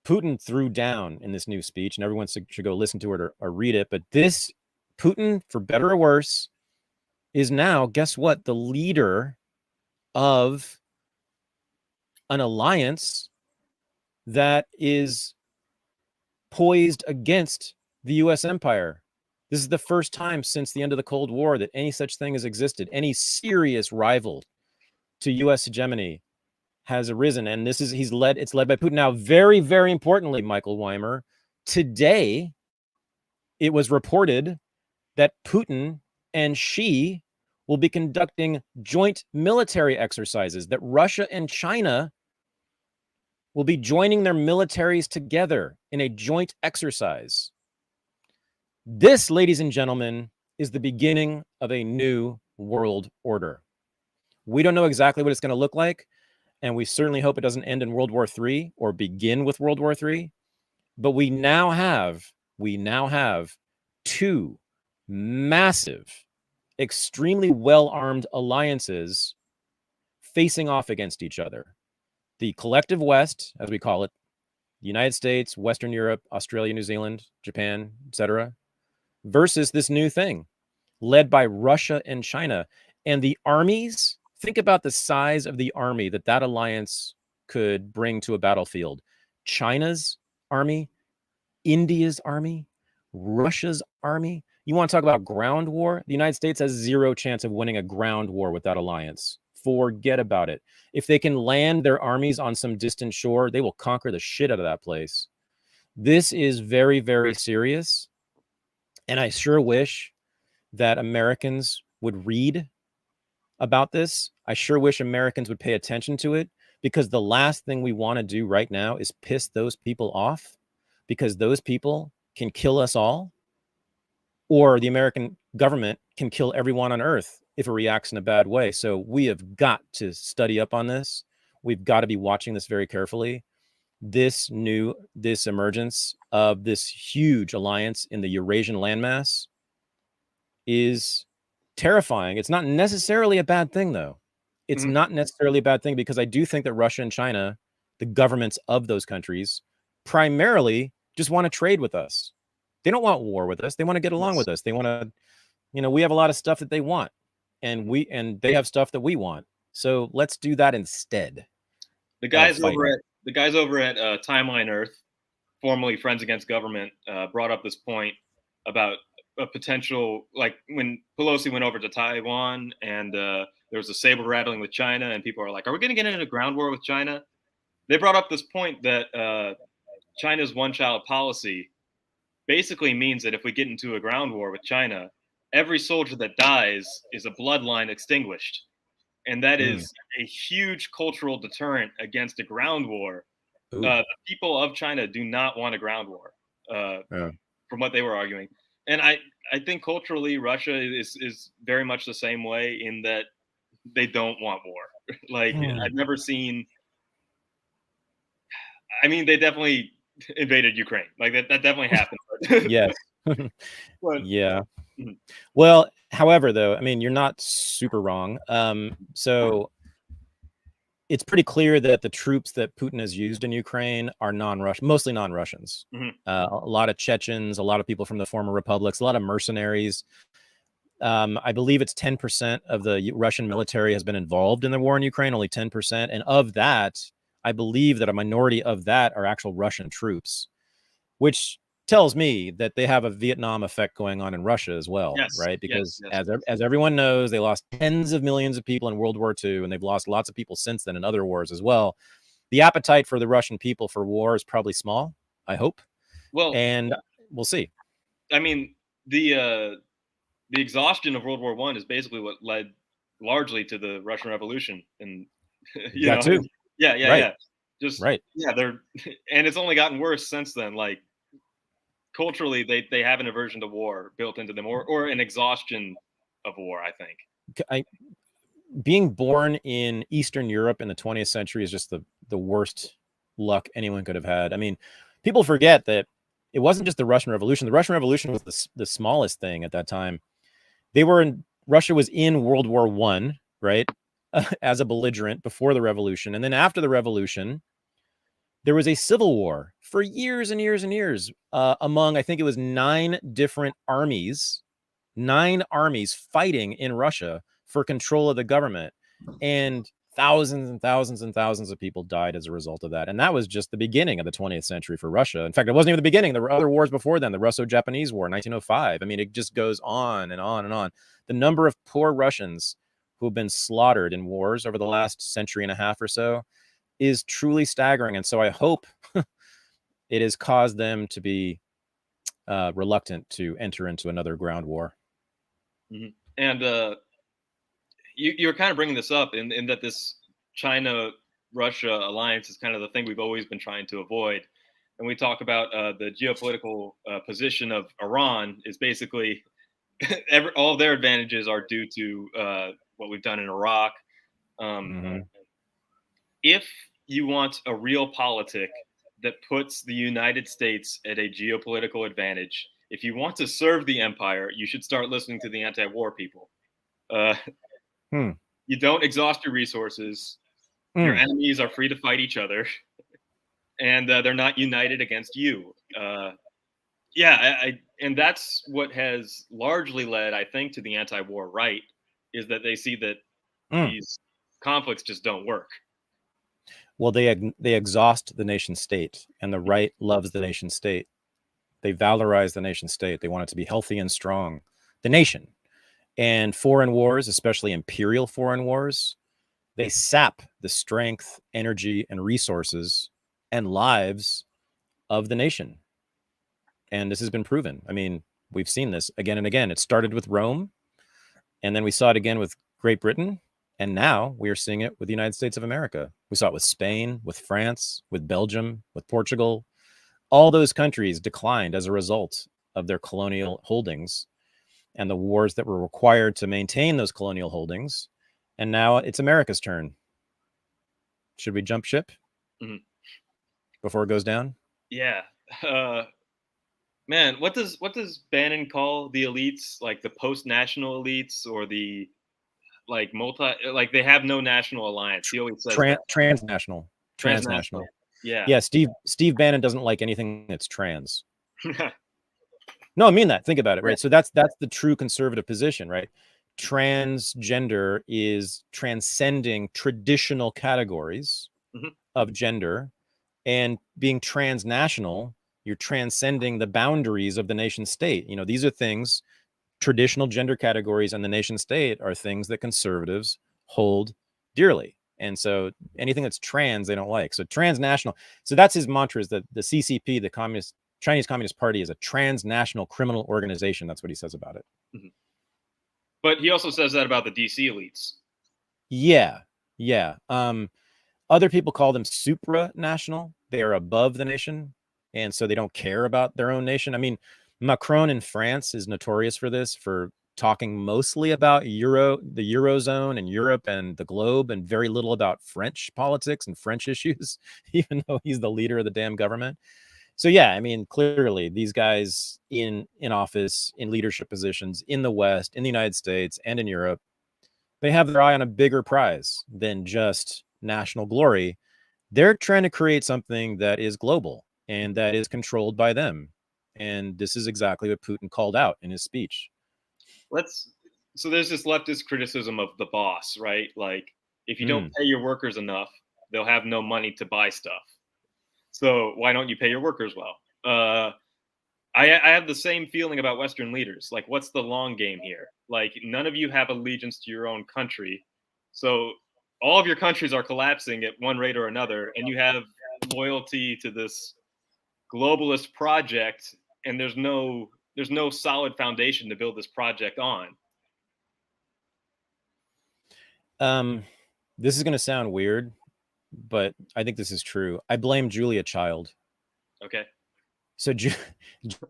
[SPEAKER 1] Putin threw down in this new speech, and everyone should go listen to it or read it. But this Putin, for better or worse, is now, guess what, the leader of an alliance that is poised against the US empire. This is the first time since the end of the Cold War that any such thing has existed. Any serious rival to US hegemony has arisen. And this is, it's led by Putin. Now, very, very importantly, Michael Weimer, today it was reported that Putin and Xi will be conducting joint military exercises, that Russia and China will be joining their militaries together in a joint exercise. This, ladies and gentlemen, is the beginning of a new world order. We don't know exactly what it's going to look like, and we certainly hope it doesn't end in World War III or begin with World War III. But we now have two massive, extremely well-armed alliances facing off against each other. The collective West, as we call it, the United States, Western Europe, Australia, New Zealand, Japan, etc., versus this new thing led by Russia and China. And the armies, think about the size of the army that alliance could bring to a battlefield. China's army, India's army, Russia's army. You want to talk about ground war? The United States has zero chance of winning a ground war with that alliance. Forget about it. If they can land their armies on some distant shore, they will conquer the shit out of that place. This is very, very serious. And I sure wish that Americans would read about this. I sure wish Americans would pay attention to it, because the last thing we want to do right now is piss those people off, because those people can kill us all, or the American government can kill everyone on earth if it reacts in a bad way. So we have got to study up on this. We've got to be watching this very carefully. This emergence of this huge alliance in the Eurasian landmass is terrifying. It's not necessarily a bad thing, though. It's not necessarily a bad thing, because I do think that Russia and China, the governments of those countries, primarily just want to trade with us. They don't want war with us. They want to get along with us. They want to, we have a lot of stuff that they want, and they have stuff that we want. So let's do that instead.
[SPEAKER 2] The guys over at Timeline Earth, formerly Friends Against Government, brought up this point about a potential, like when Pelosi went over to Taiwan and there was a saber rattling with China, and people are like, are we going to get into a ground war with China? They brought up this point that China's one-child policy basically means that if we get into a ground war with China, every soldier that dies is a bloodline extinguished. And that is a huge cultural deterrent against a ground war. The people of China do not want a ground war, from what they were arguing. And I think culturally, Russia is very much the same way, in that they don't want war. Like, I've never seen... I mean, they definitely invaded Ukraine. Like, that definitely happened.
[SPEAKER 1] Yes. Yeah. Well, however, though, I mean, you're not super wrong. So it's pretty clear that the troops that Putin has used in Ukraine are non-Russian, mostly non-Russians. A lot of Chechens, a lot of people from the former republics, a lot of mercenaries. I believe it's 10% of the Russian military has been involved in the war in Ukraine, only 10%. And of that, I believe that a minority of that are actual Russian troops, which tells me that they have a Vietnam effect going on in Russia as well, right? Because as everyone knows, they lost tens of millions of people in World War II, and they've lost lots of people since then in other wars as well. The appetite for the Russian people for war is probably small, I hope. Well, and we'll see.
[SPEAKER 2] I mean, the exhaustion of World War I is basically what led largely to the Russian Revolution, and you know,
[SPEAKER 1] too.
[SPEAKER 2] Yeah. Just
[SPEAKER 1] Right.
[SPEAKER 2] yeah, they're and it's only gotten worse since then. Like culturally, they have an aversion to war built into them, or an exhaustion of war. I think.
[SPEAKER 1] Being born in Eastern Europe in the 20th century is just the worst luck anyone could have had. I mean, people forget that it wasn't just the Russian Revolution. The Russian Revolution was the smallest thing at that time. Russia was in World War I, right, as a belligerent before the revolution. And then after the revolution, there was a civil war for years and years and years among, I think it was 9 different armies, 9 armies fighting in Russia for control of the government. And thousands and thousands and thousands of people died as a result of that. And that was just the beginning of the 20th century for Russia. In fact, it wasn't even the beginning. There were other wars before then, the Russo-Japanese War, 1905. I mean, it just goes on and on and on. The number of poor Russians who have been slaughtered in wars over the last century and a half or so is truly staggering. And so I hope it has caused them to be reluctant to enter into another ground war.
[SPEAKER 2] Mm-hmm. And you're kind of bringing this up in that this China-Russia alliance is kind of the thing we've always been trying to avoid. And we talk about the geopolitical position of Iran is basically all of their advantages are due to what we've done in Iraq. If you want a real politic that puts the United States at a geopolitical advantage, if you want to serve the empire, you should start listening to the anti-war people. You don't exhaust your resources. Your enemies are free to fight each other, and they're not united against you. And that's what has largely led, I think, to the anti-war right, is that they see that these conflicts just don't work.
[SPEAKER 1] Well, they exhaust the nation state, and the right loves the nation state. They valorize the nation state. They want it to be healthy and strong. The nation. And foreign wars, especially imperial foreign wars, they sap the strength, energy, and resources and lives of the nation. And this has been proven. I mean, we've seen this again and again. It started with Rome, and then we saw it again with Great Britain, and now we are seeing it with the United States of America. We saw it with Spain, with France, with Belgium, with Portugal. All those countries declined as a result of their colonial holdings and the wars that were required to maintain those colonial holdings. And now it's America's turn. Should we jump ship before it goes down?
[SPEAKER 2] Yeah. Man, what does Bannon call the elites? Like the post-national elites, or the like they have no national alliance. He always says
[SPEAKER 1] transnational. Yeah. Steve Bannon doesn't like anything that's trans. No, I mean that. Think about it, right? So that's the true conservative position, right? Transgender is transcending traditional categories of gender, and being transnational, you're transcending the boundaries of the nation state. You know, these are things, traditional gender categories and the nation state are things that conservatives hold dearly. And so anything that's trans, they don't like. So transnational. So that's his mantra, is that the CCP, the Chinese Communist Party, is a transnational criminal organization. That's what he says about it.
[SPEAKER 2] But he also says that about the DC elites.
[SPEAKER 1] Yeah. Other people call them supranational. They are above the nation, and so they don't care about their own nation. I mean, Macron in France is notorious for this, for talking mostly about the Eurozone and Europe and the globe, and very little about French politics and French issues, even though he's the leader of the damn government. So yeah, I mean, clearly these guys in office, in leadership positions in the West, in the United States, and in Europe, they have their eye on a bigger prize than just national glory. They're trying to create something that is global and that is controlled by them. And this is exactly what Putin called out in his speech.
[SPEAKER 2] So there's this leftist criticism of the boss, right? Like, if you don't pay your workers enough, they'll have no money to buy stuff. So why don't you pay your workers well? I have the same feeling about Western leaders. Like, what's the long game here? Like, none of you have allegiance to your own country. So all of your countries are collapsing at one rate or another, and you have loyalty to this globalist project, and there's no solid foundation to build this project on.
[SPEAKER 1] This is going to sound weird, but I think this is true. I blame Julia Child.
[SPEAKER 2] Okay.
[SPEAKER 1] So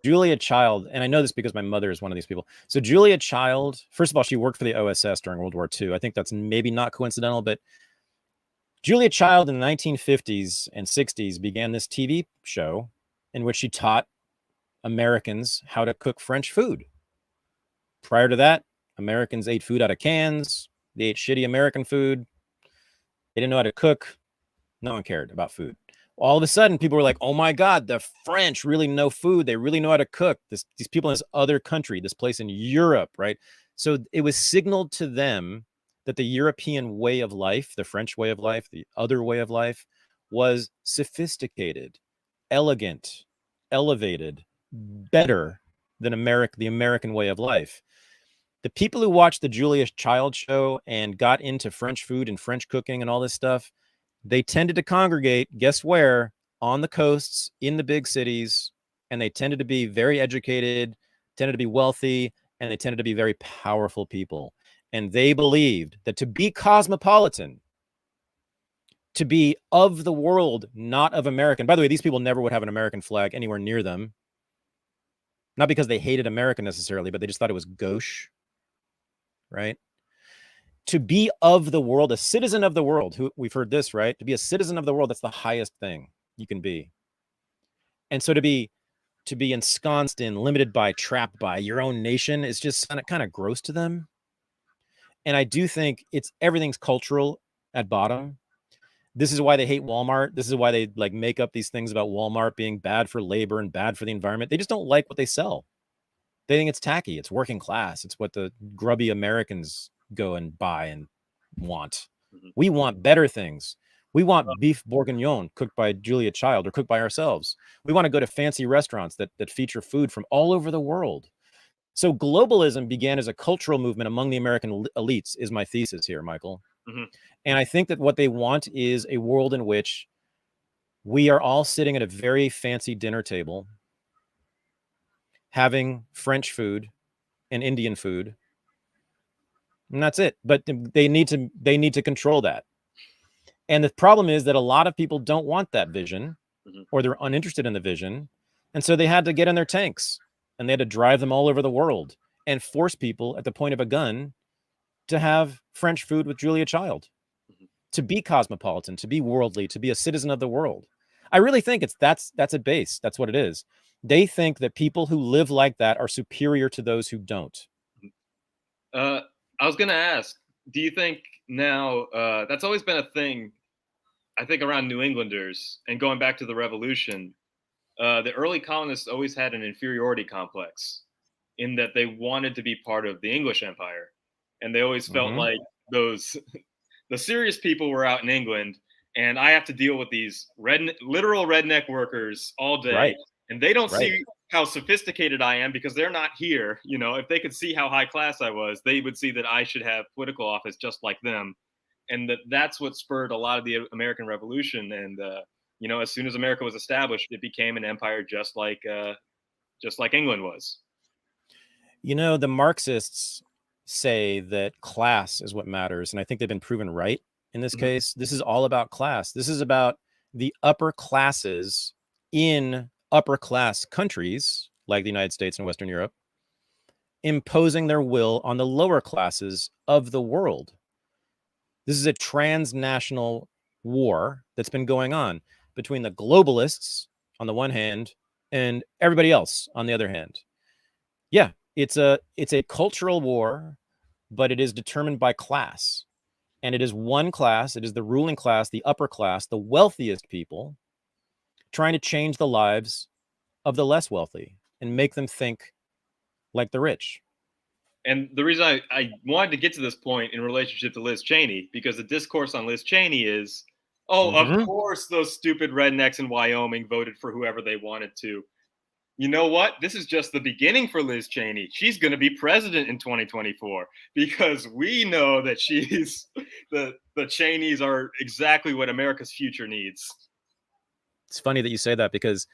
[SPEAKER 1] Julia Child, and I know this because my mother is one of these people. So Julia Child, first of all, she worked for the OSS during World War II. I think that's maybe not coincidental, but Julia Child in the 1950s and 60s began this TV show in which she taught Americans how to cook French food. Prior to that, Americans ate food out of cans. They ate shitty American food. They didn't know how to cook. No one cared about food. All of a sudden, people were like, oh my God, the French really know food. They really know how to cook. These people in this other country, this place in Europe, right? So it was signaled to them that the European way of life, the French way of life, the other way of life was sophisticated, elegant, elevated, better than the American way of life. The people who watched the Julia Child show and got into French food and French cooking and all this stuff, they tended to congregate, guess where? On the coasts, in the big cities, and they tended to be very educated, tended to be wealthy, and they tended to be very powerful people. And they believed that to be cosmopolitan, to be of the world, not of American. By the way, these people never would have an American flag anywhere near them. Not because they hated America necessarily, but they just thought it was gauche, right? To be of the world, a citizen of the world, who we've heard this, right? To be a citizen of the world, that's the highest thing you can be. And so to be ensconced in, limited by, trapped by your own nation is just kind of gross to them. And I do think everything's cultural at bottom. This is why they hate Walmart. This is why they like make up these things about Walmart being bad for labor and bad for the environment. They just don't like what they sell. They think it's tacky. It's working class. It's what the grubby Americans go and buy and want. We want better things. We want beef bourguignon cooked by Julia Child or cooked by ourselves. We want to go to fancy restaurants that feature food from all over the world. So globalism began as a cultural movement among the American elites, is my thesis here, Michael. Mm-hmm. And I think that what they want is a world in which we are all sitting at a very fancy dinner table, having French food and Indian food, and that's it. But they need to control that. And the problem is that a lot of people don't want that vision, or they're uninterested in the vision. And so they had to get in their tanks and they had to drive them all over the world and force people at the point of a gun to have French food with Julia Child, to be cosmopolitan, to be worldly, to be a citizen of the world. I really think that's at base. That's what it is. They think that people who live like that are superior to those who don't.
[SPEAKER 2] I was going to ask, do you think now, that's always been a thing, I think, around New Englanders, and going back to the Revolution, the early colonists always had an inferiority complex in that they wanted to be part of the English Empire. And they always felt like the serious people were out in England, and I have to deal with these literal redneck workers all day. Right. And they don't see how sophisticated I am because they're not here. You know, if they could see how high class I was, they would see that I should have political office just like them. And that's what spurred a lot of the American Revolution. And, you know, as soon as America was established, it became an empire just like England was.
[SPEAKER 1] You know, the Marxists say that class is what matters. And I think they've been proven right in this case. This is all about class. This is about the upper classes in upper class countries like the United States and Western Europe imposing their will on the lower classes of the world. This is a transnational war that's been going on between the globalists on the one hand and everybody else on the other hand. Yeah, it's a cultural war, but it is determined by class. And it is one class, it is the ruling class, the upper class, the wealthiest people trying to change the lives of the less wealthy and make them think like the rich.
[SPEAKER 2] And the reason I wanted to get to this point in relationship to Liz Cheney, because the discourse on Liz Cheney is, of course, those stupid rednecks in Wyoming voted for whoever they wanted to. You know what? This is just the beginning for Liz Cheney. She's going to be president in 2024 because we know that the Cheneys are exactly what America's future needs.
[SPEAKER 1] It's funny that you say that because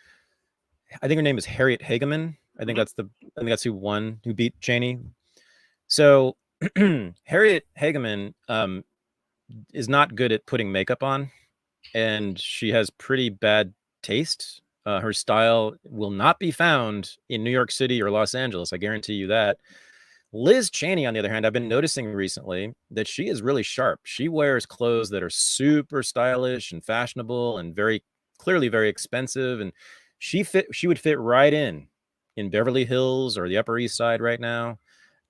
[SPEAKER 1] I think her name is Harriet Hageman. I think that's who beat Cheney. So Harriet Hageman is not good at putting makeup on. and she has pretty bad taste. Her style will not be found in New York City or Los Angeles. I guarantee you that. Liz Cheney, on the other hand, I've been noticing recently that she is really sharp. She wears clothes that are super stylish and fashionable and very clearly very expensive. And she would fit right in Beverly Hills or the Upper East Side right now.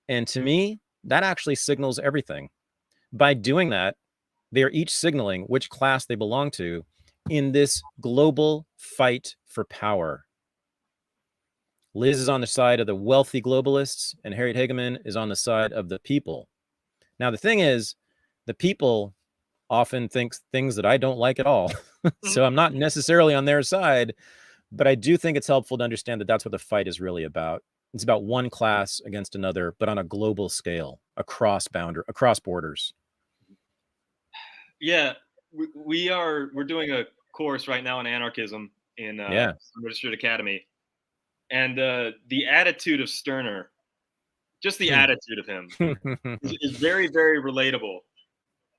[SPEAKER 1] And to me, that actually signals everything. By doing that, they are each signaling which class they belong to in this global fight for power. Liz is on the side of the wealthy globalists, and Harriet Hageman is on the side of the people. Now, the thing is, the people often think things that I don't like at all. So I'm not necessarily on their side, but I do think it's helpful to understand that that's what the fight is really about. It's about one class against another, but on a global scale, across borders.
[SPEAKER 2] Yeah, we're doing a course right now in anarchism in Unregistered Academy. And the attitude of Stirner, just the attitude of him, is very, very relatable.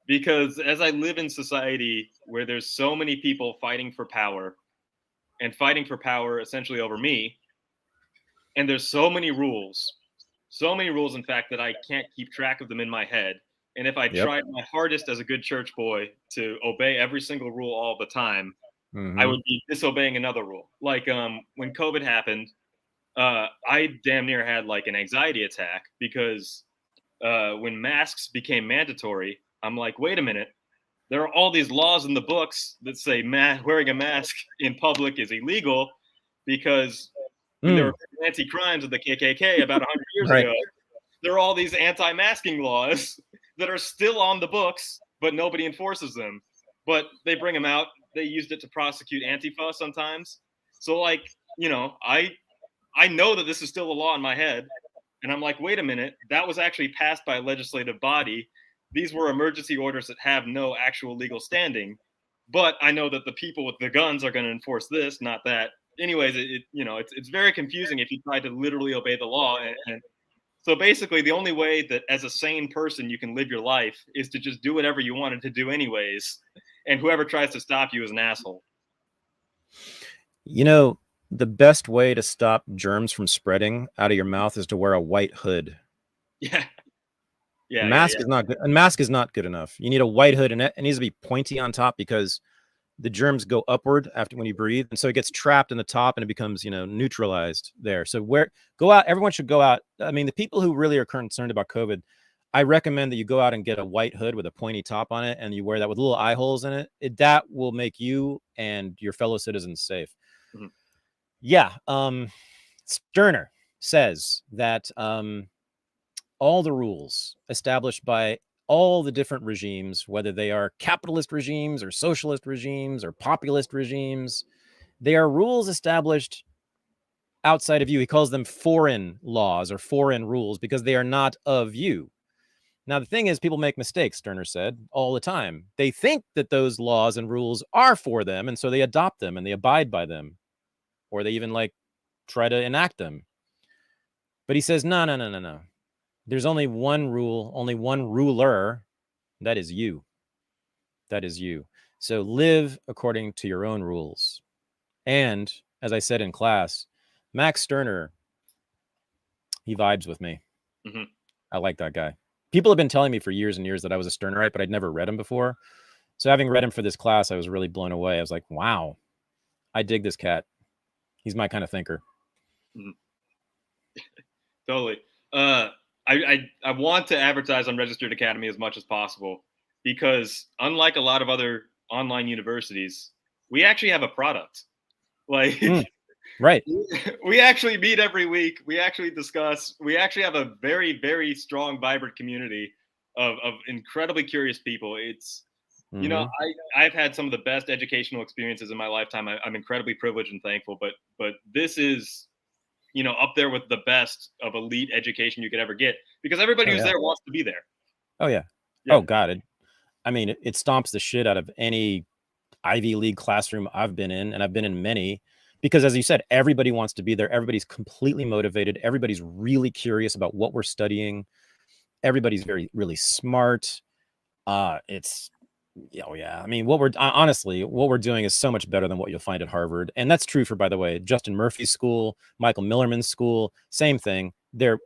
[SPEAKER 2] Because as I live in society where there's so many people fighting for power, and fighting for power essentially over me, and there's so many rules, in fact, that I can't keep track of them in my head. And if I tried my hardest as a good church boy to obey every single rule all the time, I would be disobeying another rule. Like when COVID happened, I damn near had like an anxiety attack because when masks became mandatory, I'm like, wait a minute, there are all these laws in the books that say wearing a mask in public is illegal because when there were anti-crimes of the KKK about 100 years ago, there are all these anti-masking laws that are still on the books, but nobody enforces them. But they bring them out. They used it to prosecute Antifa sometimes. So like, you know, I know that this is still a law in my head. And I'm like, wait a minute, that was actually passed by a legislative body. These were emergency orders that have no actual legal standing. But I know that the people with the guns are going to enforce this, not that. Anyways, it's very confusing if you try to literally obey the law. And so basically, the only way that as a sane person you can live your life is to just do whatever you wanted to do anyways. And whoever tries to stop you is an asshole.
[SPEAKER 1] You know, the best way to stop germs from spreading out of your mouth is to wear a white hood.
[SPEAKER 2] Yeah.
[SPEAKER 1] A mask is not good. A mask is not good enough. You need a white hood, and it needs to be pointy on top because the germs go upward after when you breathe, and so it gets trapped in the top and it becomes, neutralized there. So go out. Everyone should go out. I mean, the people who really are concerned about COVID, I recommend that you go out and get a white hood with a pointy top on it, and you wear that with little eye holes in it. That will make you and your fellow citizens safe. Mm-hmm. Yeah. Stirner says that all the rules established by all the different regimes, whether they are capitalist regimes or socialist regimes or populist regimes, they are rules established outside of you. He calls them foreign laws or foreign rules because they are not of you. Now, the thing is, people make mistakes, Stirner said, all the time. They think that those laws and rules are for them, and so they adopt them and they abide by them, or they even try to enact them. But he says, no. There's only one rule, only one ruler. That is you. That is you. So live according to your own rules. And as I said in class, Max Stirner, he vibes with me. Mm-hmm. I like that guy. People have been telling me for years and years that I was a Stirnerite, but I'd never read him before. So having read him for this class, I was really blown away. I was like, wow, I dig this cat. He's my kind of thinker.
[SPEAKER 2] Mm-hmm. Totally. I want to advertise Unregistered Academy as much as possible because unlike a lot of other online universities, we actually have a product.
[SPEAKER 1] Right.
[SPEAKER 2] We actually meet every week. We actually discuss. We actually have a very, very strong, vibrant community of incredibly curious people. It's, I've had some of the best educational experiences in my lifetime. I'm incredibly privileged and thankful, but this is, up there with the best of elite education you could ever get because everybody who's there wants to be there.
[SPEAKER 1] Oh, yeah. Oh, God. It stomps the shit out of any Ivy League classroom I've been in, and I've been in many, because as you said, everybody wants to be there. Everybody's completely motivated. Everybody's really curious about what we're studying. Everybody's really smart. It's Oh yeah, I mean, honestly, what we're doing is so much better than what you'll find at Harvard, and that's true for, by the way, Justin Murphy's school, Michael Millerman's school, same thing. They're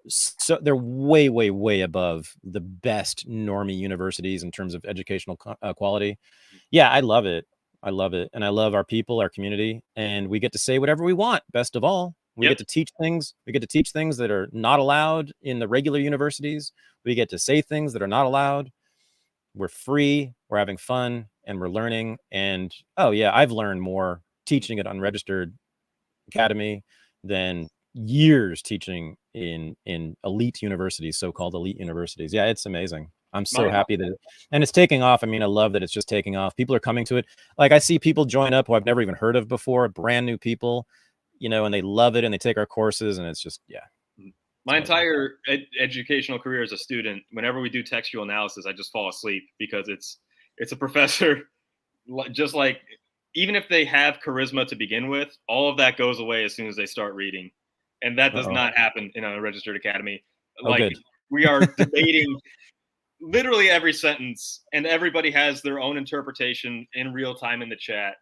[SPEAKER 1] way, way, way above the best normie universities in terms of educational quality. Yeah, I love it. I love it, and I love our people, our community, and we get to say whatever we want. Best of all, we get to teach things. We get to teach things that are not allowed in the regular universities. We get to say things that are not allowed. We're free, we're having fun, and we're learning. And oh yeah, I've learned more teaching at Unregistered Academy than years teaching in elite universities, so-called elite universities. Yeah, it's amazing. I'm so happy that and it's taking off. I mean, I love that it's just taking off. People are coming to it. Like, I see people join up who I've never even heard of before, brand new people, you know, and they love it and they take our courses, and it's just, yeah.
[SPEAKER 2] My entire educational career as a student, whenever we do textual analysis, I just fall asleep because it's a professor, just like, even if they have charisma to begin with, all of that goes away as soon as they start reading. And that does not happen in a registered academy. Like, we are debating literally every sentence, and everybody has their own interpretation in real time in the chat.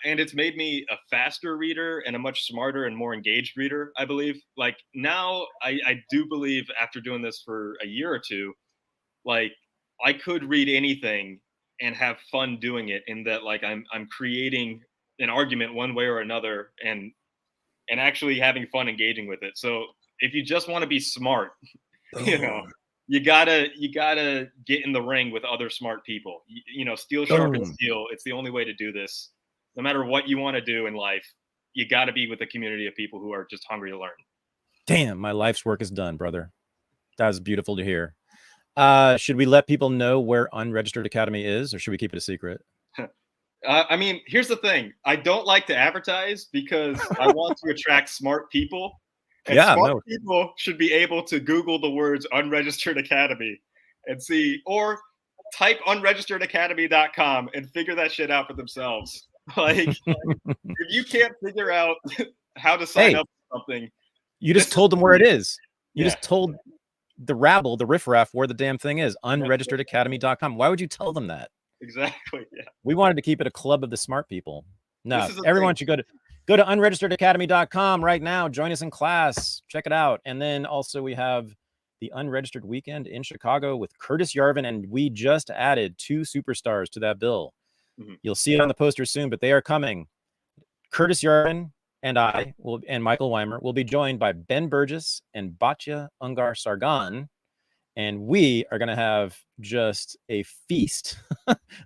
[SPEAKER 2] And it's made me a faster reader and a much smarter and more engaged reader, I believe. Like, now I do believe, after doing this for a year or two, like, I could read anything and have fun doing it, in that, like, I'm creating an argument one way or another, and actually having fun engaging with it. So if you just want to be smart, you know, you gotta get in the ring with other smart people. You know, steel sharpens steel. It's the only way to do this. No matter what you want to do in life, you got to be with a community of people who are just hungry to learn.
[SPEAKER 1] Damn, my life's work is done, brother. That was beautiful to hear. Should we let people know where Unregistered Academy is, or should we keep it a secret?
[SPEAKER 2] I mean, here's the thing. I don't like to advertise because I want to attract smart people. And smart people should be able to Google the words Unregistered Academy and see, or type unregisteredacademy.com and figure that shit out for themselves. Like, if you can't figure out how to sign up for something,
[SPEAKER 1] you just told them where it is. You just told the rabble, the riffraff, where the damn thing is. Unregisteredacademy.com. Why would you tell them that?
[SPEAKER 2] Exactly. Yeah.
[SPEAKER 1] We wanted to keep it a club of the smart people. No, everyone should go to unregisteredacademy.com right now. Join us in class. Check it out. And then also we have the Unregistered Weekend in Chicago with Curtis Yarvin, and we just added 2 superstars to that bill. You'll see it on the poster soon, but they are coming. Curtis Yarvin and and Michael Weimer will be joined by Ben Burgess and Batya Ungar Sargon. And we are going to have just a feast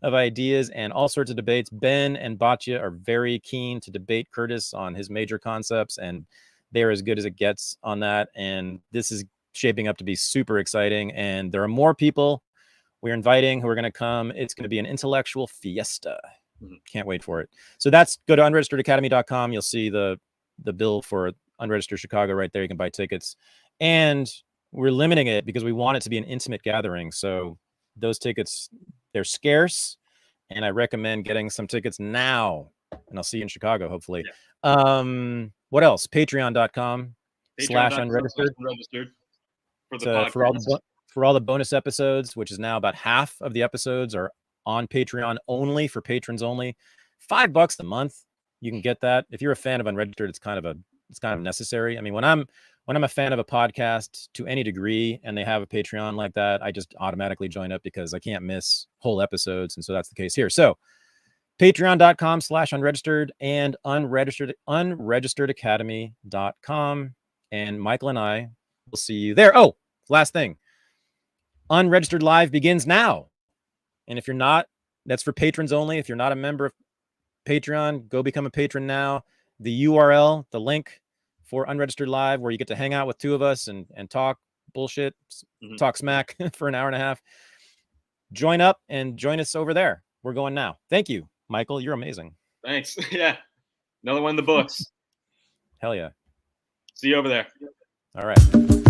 [SPEAKER 1] of ideas and all sorts of debates. Ben and Batya are very keen to debate Curtis on his major concepts, and they're as good as it gets on that. And this is shaping up to be super exciting. And there are more people we're inviting who are going to come. It's going to be an intellectual fiesta. Can't wait for it. So go to unregisteredacademy.com. You'll see the bill for Unregistered Chicago right there. You can buy tickets. And we're limiting it because we want it to be an intimate gathering. So those tickets, they're scarce, and I recommend getting some tickets now. And I'll see you in Chicago, hopefully. Yeah. What else? Patreon.com/unregistered for all the bonus episodes, which is now about half of the episodes are on Patreon only, for patrons only. $5 a month, you can get that. If you're a fan of Unregistered, it's kind of necessary. I mean, when I'm a fan of a podcast to any degree and they have a Patreon like that, I just automatically join up because I can't miss whole episodes. And so that's the case here. So patreon.com/unregistered and unregisteredacademy.com. And Michael and I will see you there. Oh, last thing. Unregistered Live begins now. And if you're not, that's for patrons only. If you're not a member of Patreon, go become a patron now. The URL, the link for Unregistered Live, where you get to hang out with 2 of us and talk bullshit, talk smack for an hour and a half. Join up and join us over there. We're going now. Thank you, Michael. You're amazing.
[SPEAKER 2] Thanks. Yeah. Another one in the books.
[SPEAKER 1] Hell yeah.
[SPEAKER 2] See you over there.
[SPEAKER 1] All right.